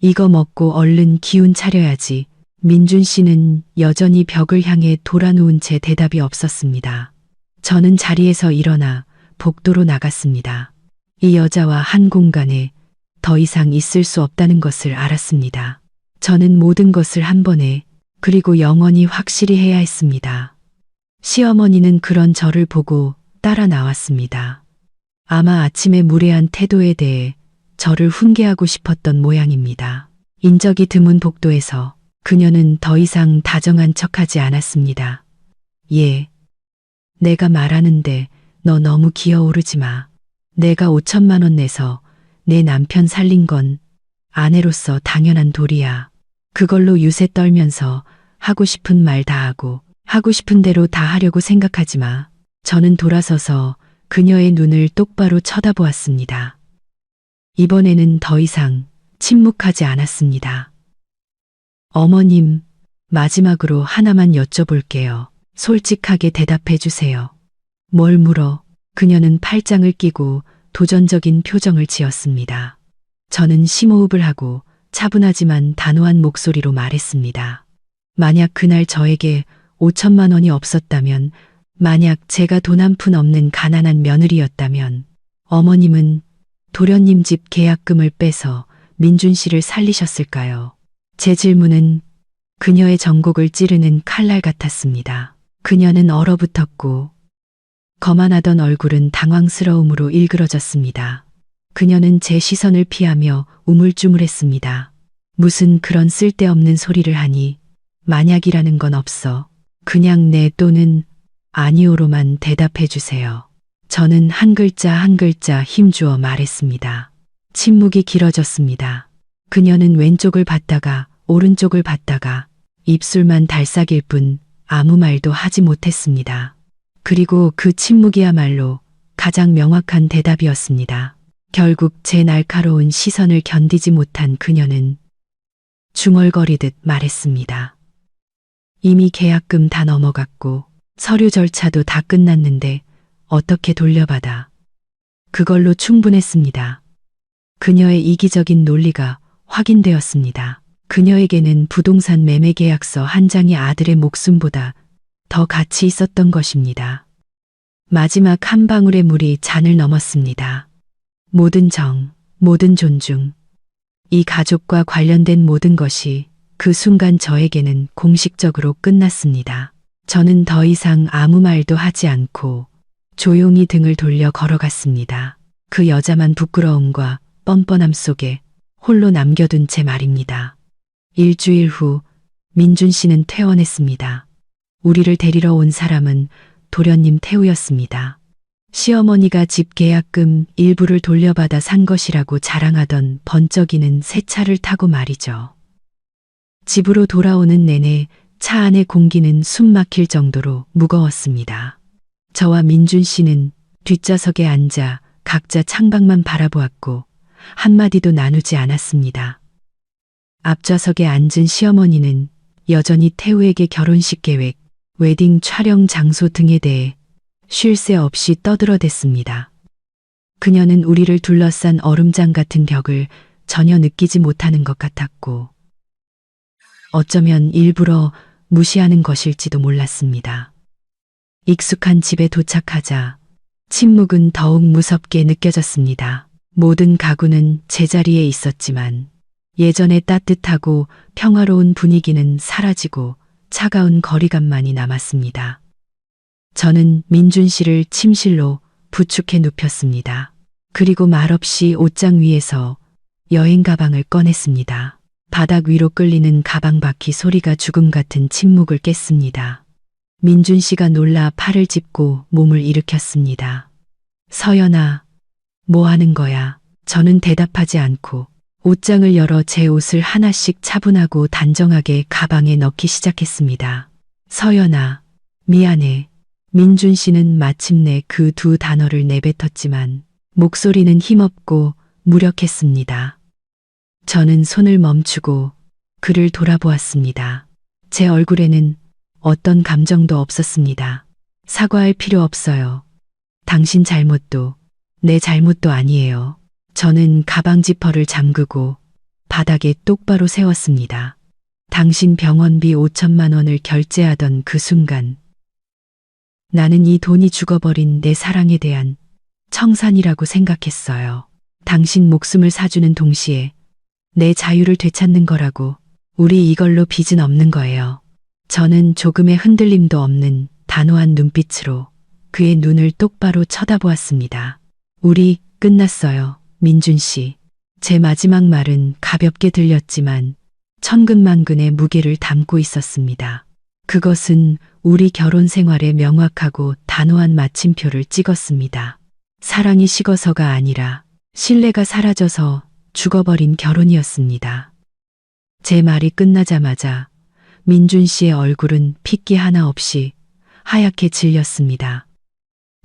S1: 이거 먹고 얼른 기운 차려야지. 민준 씨는 여전히 벽을 향해 돌아누운 채 대답이 없었습니다. 저는 자리에서 일어나 복도로 나갔습니다. 이 여자와 한 공간에 더 이상 있을 수 없다는 것을 알았습니다. 저는 모든 것을 한 번에 그리고 영원히 확실히 해야 했습니다. 시어머니는 그런 저를 보고 따라 나왔습니다. 아마 아침의 무례한 태도에 대해 저를 훈계하고 싶었던 모양입니다. 인적이 드문 복도에서 그녀는 더 이상 다정한 척하지 않았습니다. 예. 내가 말하는데 너 너무 기어오르지 마. 내가 5천만 원 내서 내 남편 살린 건 아내로서 당연한 도리야. 그걸로 유세 떨면서 하고 싶은 말 다 하고 하고 싶은 대로 다 하려고 생각하지 마. 저는 돌아서서 그녀의 눈을 똑바로 쳐다보았습니다. 이번에는 더 이상 침묵하지 않았습니다. 어머님, 마지막으로 하나만 여쭤볼게요. 솔직하게 대답해 주세요. 뭘 물어? 그녀는 팔짱을 끼고 도전적인 표정을 지었습니다. 저는 심호흡을 하고 차분하지만 단호한 목소리로 말했습니다. 만약 그날 저에게 5천만 원이 없었다면, 만약 제가 돈 한 푼 없는 가난한 며느리였다면, 어머님은 도련님 집 계약금을 빼서 민준 씨를 살리셨을까요? 제 질문은 그녀의 전곡을 찌르는 칼날 같았습니다. 그녀는 얼어붙었고 거만하던 얼굴은 당황스러움으로 일그러졌습니다. 그녀는 제 시선을 피하며 우물쭈물했습니다. 무슨 그런 쓸데없는 소리를 하니? 만약이라는 건 없어. 그냥 네 또는 아니오로만 대답해 주세요. 저는 한 글자 한 글자 힘주어 말했습니다. 침묵이 길어졌습니다. 그녀는 왼쪽을 봤다가 오른쪽을 봤다가 입술만 달싹일 뿐 아무 말도 하지 못했습니다. 그리고 그 침묵이야말로 가장 명확한 대답이었습니다. 결국 제 날카로운 시선을 견디지 못한 그녀는 중얼거리듯 말했습니다. 이미 계약금 다 넘어갔고 서류 절차도 다 끝났는데 어떻게 돌려받아? 그걸로 충분했습니다. 그녀의 이기적인 논리가 확인되었습니다. 그녀에게는 부동산 매매 계약서 한 장이 아들의 목숨보다 더 가치 있었던 것입니다. 마지막 한 방울의 물이 잔을 넘었습니다. 모든 정, 모든 존중, 이 가족과 관련된 모든 것이 그 순간 저에게는 공식적으로 끝났습니다. 저는 더 이상 아무 말도 하지 않고 조용히 등을 돌려 걸어갔습니다. 그 여자만 부끄러움과 뻔뻔함 속에 홀로 남겨둔 채 말입니다. 일주일 후 민준 씨는 퇴원했습니다. 우리를 데리러 온 사람은 도련님 태우였습니다. 시어머니가 집 계약금 일부를 돌려받아 산 것이라고 자랑하던 번쩍이는 새 차를 타고 말이죠. 집으로 돌아오는 내내 차 안의 공기는 숨 막힐 정도로 무거웠습니다. 저와 민준 씨는 뒷좌석에 앉아 각자 창밖만 바라보았고 한마디도 나누지 않았습니다. 앞좌석에 앉은 시어머니는 여전히 태우에게 결혼식 계획, 웨딩 촬영 장소 등에 대해 쉴 새 없이 떠들어댔습니다. 그녀는 우리를 둘러싼 얼음장 같은 벽을 전혀 느끼지 못하는 것 같았고 어쩌면 일부러 무시하는 것일지도 몰랐습니다. 익숙한 집에 도착하자 침묵은 더욱 무섭게 느껴졌습니다. 모든 가구는 제자리에 있었지만 예전의 따뜻하고 평화로운 분위기는 사라지고 차가운 거리감만이 남았습니다. 저는 민준 씨를 침실로 부축해 눕혔습니다. 그리고 말없이 옷장 위에서 여행 가방을 꺼냈습니다. 바닥 위로 끌리는 가방 바퀴 소리가 죽음 같은 침묵을 깼습니다. 민준 씨가 놀라 팔을 짚고 몸을 일으켰습니다. 서연아, 뭐 하는 거야? 저는 대답하지 않고 옷장을 열어 제 옷을 하나씩 차분하고 단정하게 가방에 넣기 시작했습니다. 서연아, 미안해. 민준 씨는 마침내 그 두 단어를 내뱉었지만 목소리는 힘없고 무력했습니다. 저는 손을 멈추고 그를 돌아보았습니다. 제 얼굴에는 어떤 감정도 없었습니다. 사과할 필요 없어요. 당신 잘못도 내 잘못도 아니에요. 저는 가방 지퍼를 잠그고 바닥에 똑바로 세웠습니다. 당신 병원비 5천만 원을 결제하던 그 순간 나는 이 돈이 죽어버린 내 사랑에 대한 청산이라고 생각했어요. 당신 목숨을 사주는 동시에 내 자유를 되찾는 거라고. 우리 이걸로 빚은 없는 거예요. 저는 조금의 흔들림도 없는 단호한 눈빛으로 그의 눈을 똑바로 쳐다보았습니다. 우리 끝났어요, 민준 씨. 제 마지막 말은 가볍게 들렸지만 천근만근의 무게를 담고 있었습니다. 그것은 우리 결혼 생활에 명확하고 단호한 마침표를 찍었습니다. 사랑이 식어서가 아니라 신뢰가 사라져서 죽어버린 결혼이었습니다. 제 말이 끝나자마자 민준 씨의 얼굴은 핏기 하나 없이 하얗게 질렸습니다.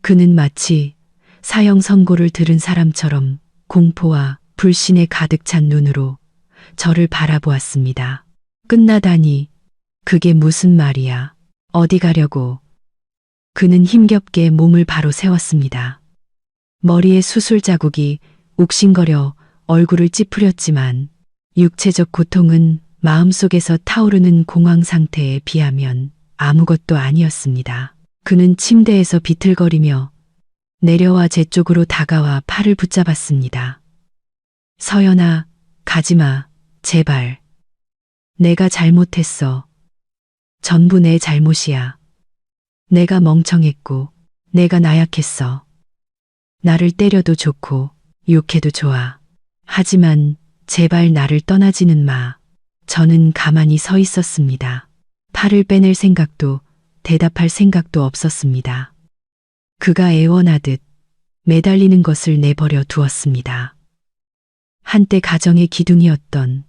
S1: 그는 마치 사형 선고를 들은 사람처럼 공포와 불신에 가득 찬 눈으로 저를 바라보았습니다. 끝나다니. 그게 무슨 말이야. 어디 가려고. 그는 힘겹게 몸을 바로 세웠습니다. 머리에 수술 자국이 욱신거려 얼굴을 찌푸렸지만 육체적 고통은 마음속에서 타오르는 공황 상태에 비하면 아무것도 아니었습니다. 그는 침대에서 비틀거리며 내려와 제 쪽으로 다가와 팔을 붙잡았습니다. 서연아, 가지마, 제발. 내가 잘못했어. 전부 내 잘못이야. 내가 멍청했고, 내가 나약했어. 나를 때려도 좋고, 욕해도 좋아. 하지만 제발 나를 떠나지는 마. 저는 가만히 서 있었습니다. 팔을 빼낼 생각도 대답할 생각도 없었습니다. 그가 애원하듯 매달리는 것을 내버려 두었습니다. 한때 가정의 기둥이었던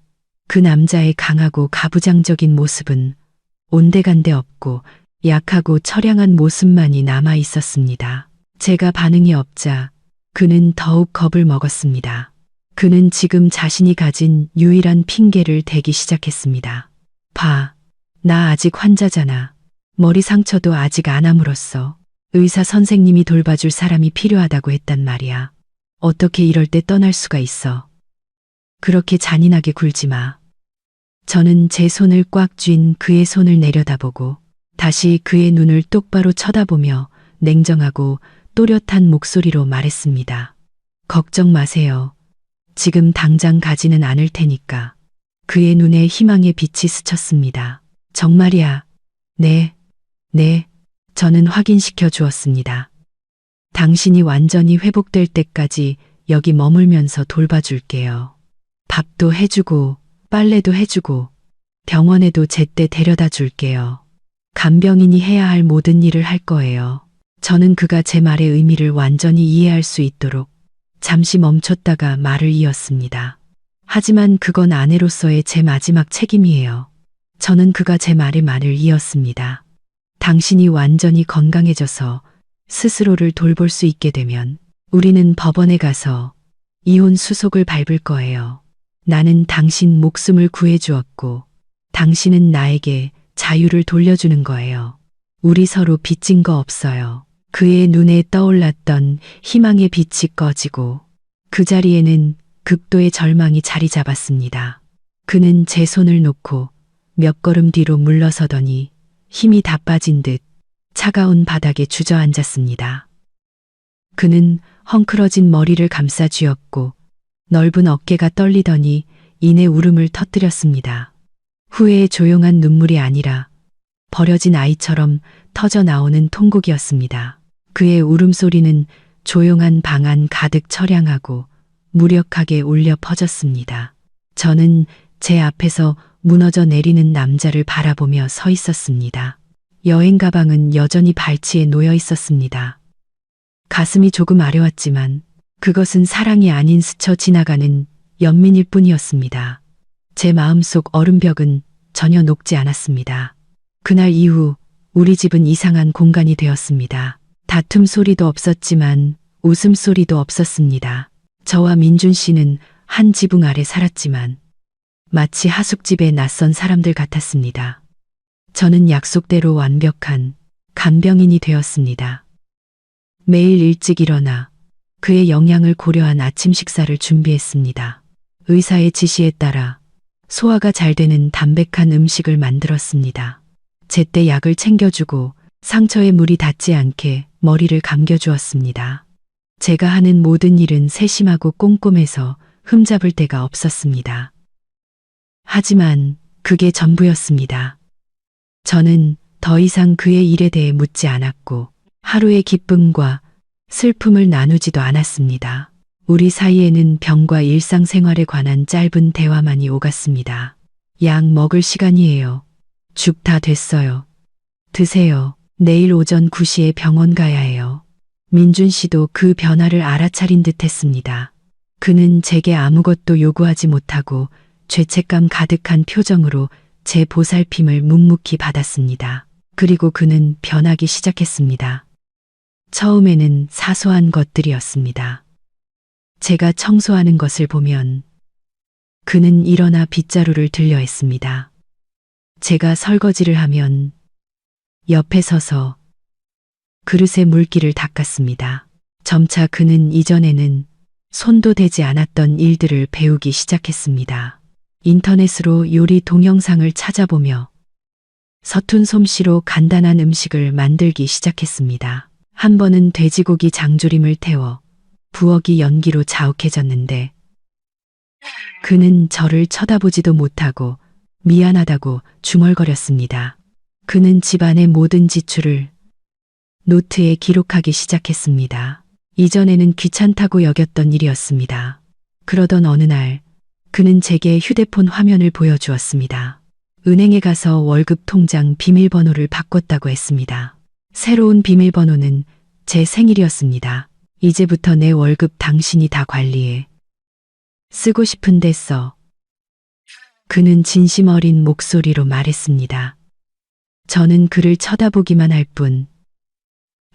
S1: 그 남자의 강하고 가부장적인 모습은 온데간데 없고 약하고 처량한 모습만이 남아 있었습니다. 제가 반응이 없자 그는 더욱 겁을 먹었습니다. 그는 지금 자신이 가진 유일한 핑계를 대기 시작했습니다. 봐, 나 아직 환자잖아. 머리 상처도 아직 안 아물었어. 의사 선생님이 돌봐줄 사람이 필요하다고 했단 말이야. 어떻게 이럴 때 떠날 수가 있어. 그렇게 잔인하게 굴지 마. 저는 제 손을 꽉 쥔 그의 손을 내려다보고 다시 그의 눈을 똑바로 쳐다보며 냉정하고 또렷한 목소리로 말했습니다. 걱정 마세요. 지금 당장 가지는 않을 테니까. 그의 눈에 희망의 빛이 스쳤습니다. 정말이야. 네. 저는 확인시켜 주었습니다. 당신이 완전히 회복될 때까지 여기 머물면서 돌봐줄게요. 밥도 해주고 빨래도 해주고 병원에도 제때 데려다 줄게요. 간병인이 해야 할 모든 일을 할 거예요. 저는 그가 제 말의 의미를 완전히 이해할 수 있도록 잠시 멈췄다가 말을 이었습니다. 하지만 그건 아내로서의 제 마지막 책임이에요. 저는 그가 제 말에 말을 이었습니다. 당신이 완전히 건강해져서 스스로를 돌볼 수 있게 되면 우리는 법원에 가서 이혼 수속을 밟을 거예요. 나는 당신 목숨을 구해주었고 당신은 나에게 자유를 돌려주는 거예요. 우리 서로 빚진 거 없어요. 그의 눈에 떠올랐던 희망의 빛이 꺼지고 그 자리에는 극도의 절망이 자리 잡았습니다. 그는 제 손을 놓고 몇 걸음 뒤로 물러서더니 힘이 다 빠진 듯 차가운 바닥에 주저앉았습니다. 그는 헝클어진 머리를 감싸 쥐었고 넓은 어깨가 떨리더니 이내 울음을 터뜨렸습니다. 후회의 조용한 눈물이 아니라 버려진 아이처럼 터져 나오는 통곡이었습니다. 그의 울음소리는 조용한 방 안 가득 처량하고 무력하게 울려 퍼졌습니다. 저는 제 앞에서 무너져 내리는 남자를 바라보며 서 있었습니다. 여행 가방은 여전히 발치에 놓여 있었습니다. 가슴이 조금 아려왔지만 그것은 사랑이 아닌 스쳐 지나가는 연민일 뿐이었습니다. 제 마음속 얼음벽은 전혀 녹지 않았습니다. 그날 이후 우리 집은 이상한 공간이 되었습니다. 다툼 소리도 없었지만 웃음소리도 없었습니다. 저와 민준 씨는 한 지붕 아래 살았지만 마치 하숙집의 낯선 사람들 같았습니다. 저는 약속대로 완벽한 간병인이 되었습니다. 매일 일찍 일어나 그의 영양을 고려한 아침 식사를 준비했습니다. 의사의 지시에 따라 소화가 잘 되는 담백한 음식을 만들었습니다. 제때 약을 챙겨주고 상처에 물이 닿지 않게 머리를 감겨주었습니다. 제가 하는 모든 일은 세심하고 꼼꼼해서 흠잡을 데가 없었습니다. 하지만 그게 전부였습니다. 저는 더 이상 그의 일에 대해 묻지 않았고 하루의 기쁨과 슬픔을 나누지도 않았습니다. 우리 사이에는 병과 일상생활에 관한 짧은 대화만이 오갔습니다. 약 먹을 시간이에요. 죽 다 됐어요. 드세요. 내일 오전 9시에 병원 가야 해요. 민준 씨도 그 변화를 알아차린 듯 했습니다. 그는 제게 아무것도 요구하지 못하고 죄책감 가득한 표정으로 제 보살핌을 묵묵히 받았습니다. 그리고 그는 변하기 시작했습니다. 처음에는 사소한 것들이었습니다. 제가 청소하는 것을 보면 그는 일어나 빗자루를 들려 했습니다. 제가 설거지를 하면 옆에 서서 그릇에 물기를 닦았습니다. 점차 그는 이전에는 손도 대지 않았던 일들을 배우기 시작했습니다. 인터넷으로 요리 동영상을 찾아보며 서툰 솜씨로 간단한 음식을 만들기 시작했습니다. 한 번은 돼지고기 장조림을 태워 부엌이 연기로 자욱해졌는데 그는 저를 쳐다보지도 못하고 미안하다고 중얼거렸습니다. 그는 집안의 모든 지출을 노트에 기록하기 시작했습니다. 이전에는 귀찮다고 여겼던 일이었습니다. 그러던 어느 날 그는 제게 휴대폰 화면을 보여주었습니다. 은행에 가서 월급 통장 비밀번호를 바꿨다고 했습니다. 새로운 비밀번호는 제 생일이었습니다. 이제부터 내 월급 당신이 다 관리해. 쓰고 싶은데 써. 그는 진심 어린 목소리로 말했습니다. 저는 그를 쳐다보기만 할 뿐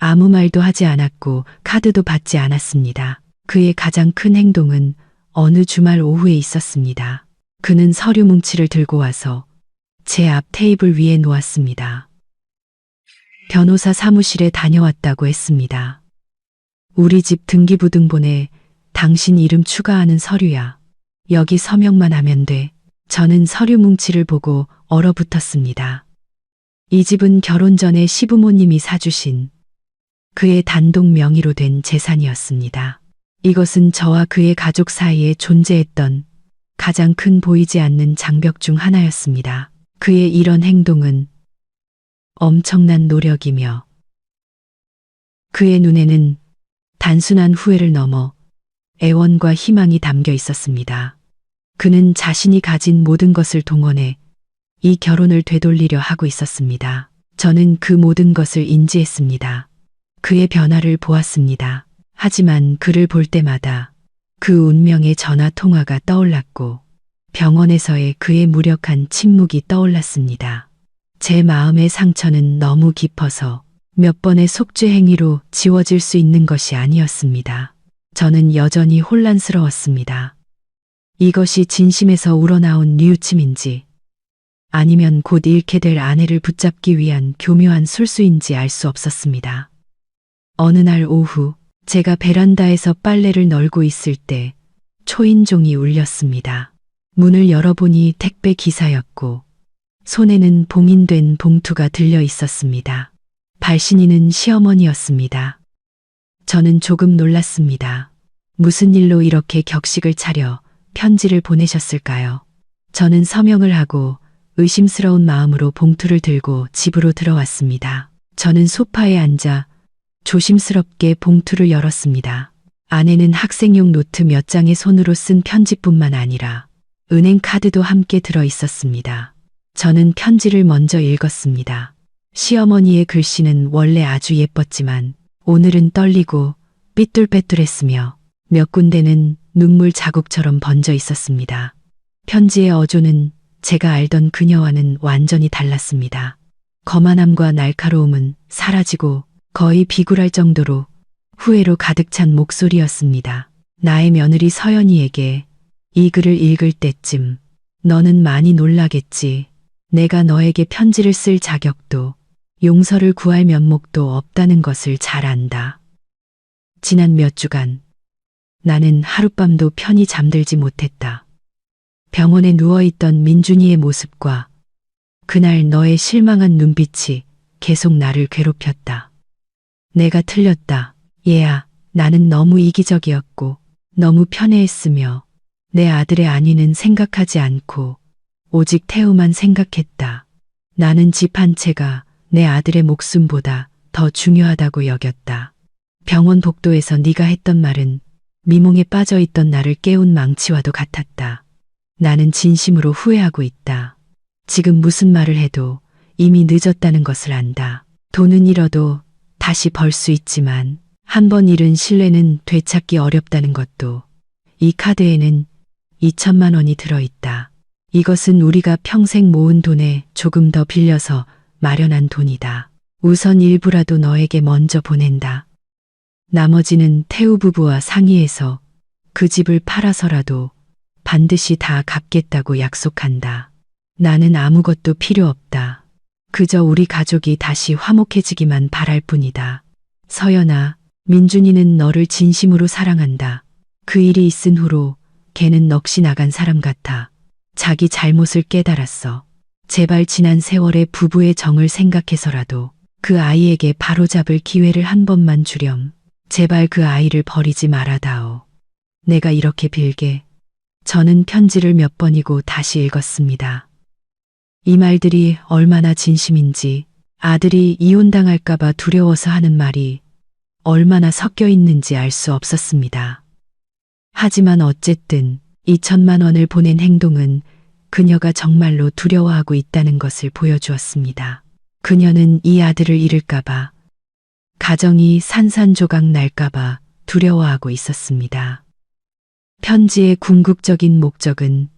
S1: 아무 말도 하지 않았고 카드도 받지 않았습니다. 그의 가장 큰 행동은 어느 주말 오후에 있었습니다. 그는 서류 뭉치를 들고 와서 제 앞 테이블 위에 놓았습니다. 변호사 사무실에 다녀왔다고 했습니다. 우리 집 등기부등본에 당신 이름 추가하는 서류야. 여기 서명만 하면 돼. 저는 서류 뭉치를 보고 얼어붙었습니다. 이 집은 결혼 전에 시부모님이 사주신 그의 단독 명의로 된 재산이었습니다. 이것은 저와 그의 가족 사이에 존재했던 가장 큰 보이지 않는 장벽 중 하나였습니다. 그의 이런 행동은 엄청난 노력이며 그의 눈에는 단순한 후회를 넘어 애원과 희망이 담겨 있었습니다. 그는 자신이 가진 모든 것을 동원해 이 결혼을 되돌리려 하고 있었습니다. 저는 그 모든 것을 인지했습니다. 그의 변화를 보았습니다. 하지만 그를 볼 때마다 그 운명의 전화 통화가 떠올랐고 병원에서의 그의 무력한 침묵이 떠올랐습니다. 제 마음의 상처는 너무 깊어서 몇 번의 속죄 행위로 지워질 수 있는 것이 아니었습니다. 저는 여전히 혼란스러웠습니다. 이것이 진심에서 우러나온 뉘우침인지 아니면 곧 잃게 될 아내를 붙잡기 위한 교묘한 술수인지 알 수 없었습니다. 어느 날 오후 제가 베란다에서 빨래를 널고 있을 때 초인종이 울렸습니다. 문을 열어보니 택배 기사였고 손에는 봉인된 봉투가 들려 있었습니다. 발신인은 시어머니였습니다. 저는 조금 놀랐습니다. 무슨 일로 이렇게 격식을 차려 편지를 보내셨을까요? 저는 서명을 하고 의심스러운 마음으로 봉투를 들고 집으로 들어왔습니다. 저는 소파에 앉아 조심스럽게 봉투를 열었습니다. 안에는 학생용 노트 몇 장의 손으로 쓴 편지뿐만 아니라 은행 카드도 함께 들어 있었습니다. 저는 편지를 먼저 읽었습니다. 시어머니의 글씨는 원래 아주 예뻤지만 오늘은 떨리고 삐뚤빼뚤했으며 몇 군데는 눈물 자국처럼 번져 있었습니다. 편지의 어조는 제가 알던 그녀와는 완전히 달랐습니다. 거만함과 날카로움은 사라지고 거의 비굴할 정도로 후회로 가득 찬 목소리였습니다. 나의 며느리 서연이에게 이 글을 읽을 때쯤 너는 많이 놀라겠지. 내가 너에게 편지를 쓸 자격도 용서를 구할 면목도 없다는 것을 잘 안다. 지난 몇 주간 나는 하룻밤도 편히 잠들지 못했다. 병원에 누워있던 민준이의 모습과 그날 너의 실망한 눈빛이 계속 나를 괴롭혔다. 내가 틀렸다. 얘야, 나는 너무 이기적이었고 너무 편애했으며 내 아들의 안위는 생각하지 않고 오직 태우만 생각했다. 나는 집 한 채가 내 아들의 목숨보다 더 중요하다고 여겼다. 병원 복도에서 네가 했던 말은 미몽에 빠져있던 나를 깨운 망치와도 같았다. 나는 진심으로 후회하고 있다. 지금 무슨 말을 해도 이미 늦었다는 것을 안다. 돈은 잃어도 다시 벌 수 있지만 한 번 잃은 신뢰는 되찾기 어렵다는 것도 이 카드에는 2천만 원이 들어있다. 이것은 우리가 평생 모은 돈에 조금 더 빌려서 마련한 돈이다. 우선 일부라도 너에게 먼저 보낸다. 나머지는 태우 부부와 상의해서 그 집을 팔아서라도 반드시 다 갚겠다고 약속한다. 나는 아무것도 필요 없다. 그저 우리 가족이 다시 화목해지기만 바랄 뿐이다. 서연아, 민준이는 너를 진심으로 사랑한다. 그 일이 있은 후로 걔는 넋이 나간 사람 같아. 자기 잘못을 깨달았어. 제발 지난 세월의 부부의 정을 생각해서라도 그 아이에게 바로잡을 기회를 한 번만 주렴. 제발 그 아이를 버리지 말아다오. 내가 이렇게 빌게. 저는 편지를 몇 번이고 다시 읽었습니다. 이 말들이 얼마나 진심인지, 아들이 이혼당할까봐 두려워서 하는 말이 얼마나 섞여 있는지 알 수 없었습니다. 하지만 어쨌든 2천만 원을 보낸 행동은 그녀가 정말로 두려워하고 있다는 것을 보여주었습니다. 그녀는 이 아들을 잃을까봐, 가정이 산산조각 날까봐 두려워하고 있었습니다. 편지의 궁극적인 목적은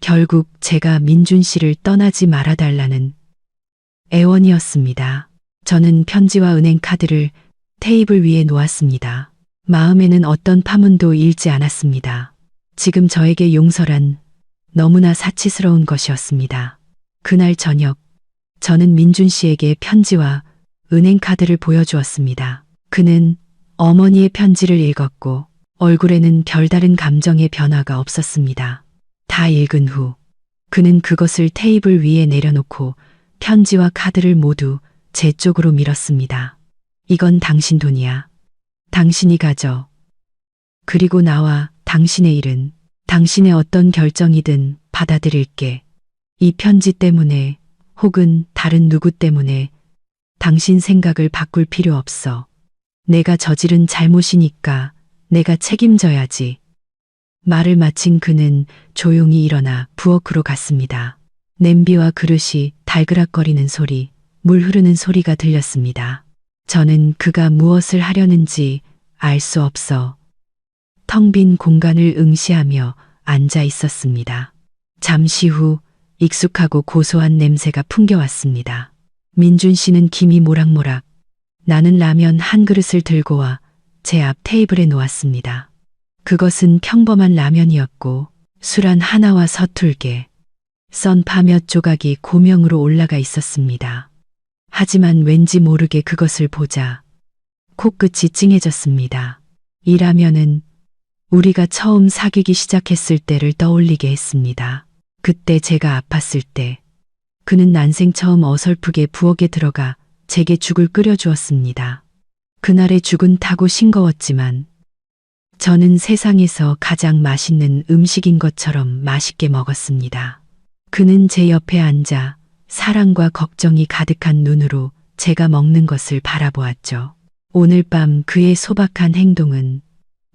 S1: 결국 제가 민준 씨를 떠나지 말아달라는 애원이었습니다. 저는 편지와 은행 카드를 테이블 위에 놓았습니다. 마음에는 어떤 파문도 일지 않았습니다. 지금 저에게 용서란 너무나 사치스러운 것이었습니다. 그날 저녁, 저는 민준 씨에게 편지와 은행 카드를 보여주었습니다. 그는 어머니의 편지를 읽었고 얼굴에는 별다른 감정의 변화가 없었습니다. 다 읽은 후 그는 그것을 테이블 위에 내려놓고 편지와 카드를 모두 제 쪽으로 밀었습니다. 이건 당신 돈이야. 당신이 가져. 그리고 나와 당신의 일은 당신의 어떤 결정이든 받아들일게. 이 편지 때문에 혹은 다른 누구 때문에 당신 생각을 바꿀 필요 없어. 내가 저지른 잘못이니까 내가 책임져야지. 말을 마친 그는 조용히 일어나 부엌으로 갔습니다. 냄비와 그릇이 달그락거리는 소리, 물 흐르는 소리가 들렸습니다. 저는 그가 무엇을 하려는지 알 수 없어 텅 빈 공간을 응시하며 앉아 있었습니다. 잠시 후 익숙하고 고소한 냄새가 풍겨왔습니다. 민준 씨는 김이 모락모락, 나는 라면 한 그릇을 들고 와 제 앞 테이블에 놓았습니다. 그것은 평범한 라면이었고 수란 하나와 서툴게 썬 파 몇 조각이 고명으로 올라가 있었습니다. 하지만 왠지 모르게 그것을 보자 코끝이 찡해졌습니다. 이 라면은 우리가 처음 사귀기 시작했을 때를 떠올리게 했습니다. 그때 제가 아팠을 때 그는 난생 처음 어설프게 부엌에 들어가 제게 죽을 끓여주었습니다. 그날의 죽은 타고 싱거웠지만 저는 세상에서 가장 맛있는 음식인 것처럼 맛있게 먹었습니다. 그는 제 옆에 앉아 사랑과 걱정이 가득한 눈으로 제가 먹는 것을 바라보았죠. 오늘 밤 그의 소박한 행동은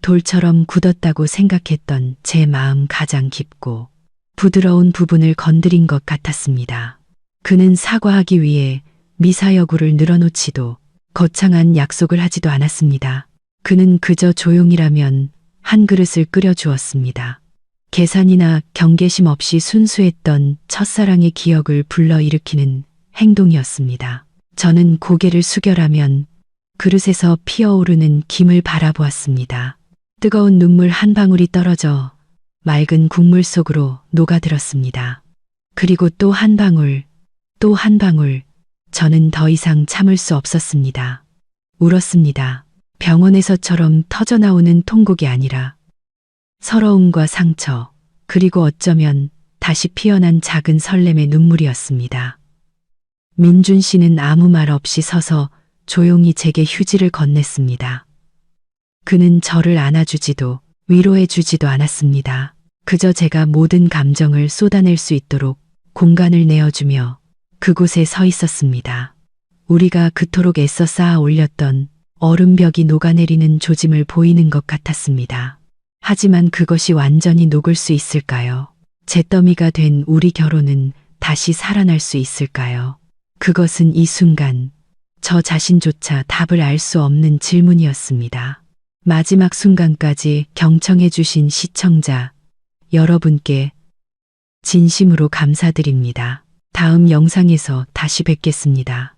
S1: 돌처럼 굳었다고 생각했던 제 마음 가장 깊고 부드러운 부분을 건드린 것 같았습니다. 그는 사과하기 위해 미사여구를 늘어놓지도 거창한 약속을 하지도 않았습니다. 그는 그저 조용히라면 한 그릇을 끓여주었습니다. 계산이나 경계심 없이 순수했던 첫사랑의 기억을 불러일으키는 행동이었습니다. 저는 고개를 숙여라면 그릇에서 피어오르는 김을 바라보았습니다. 뜨거운 눈물 한 방울이 떨어져 맑은 국물 속으로 녹아들었습니다. 그리고 또 한 방울, 또 한 방울, 저는 더 이상 참을 수 없었습니다. 울었습니다. 병원에서처럼 터져나오는 통곡이 아니라 서러움과 상처, 그리고 어쩌면 다시 피어난 작은 설렘의 눈물이었습니다. 민준 씨는 아무 말 없이 서서 조용히 제게 휴지를 건넸습니다. 그는 저를 안아주지도 위로해주지도 않았습니다. 그저 제가 모든 감정을 쏟아낼 수 있도록 공간을 내어주며 그곳에 서 있었습니다. 우리가 그토록 애써 쌓아 올렸던 얼음벽이 녹아내리는 조짐을 보이는 것 같았습니다. 하지만 그것이 완전히 녹을 수 있을까요? 잿더미가 된 우리 결혼은 다시 살아날 수 있을까요? 그것은 이 순간 저 자신조차 답을 알 수 없는 질문이었습니다. 마지막 순간까지 경청해 주신 시청자 여러분께 진심으로 감사드립니다. 다음 영상에서 다시 뵙겠습니다.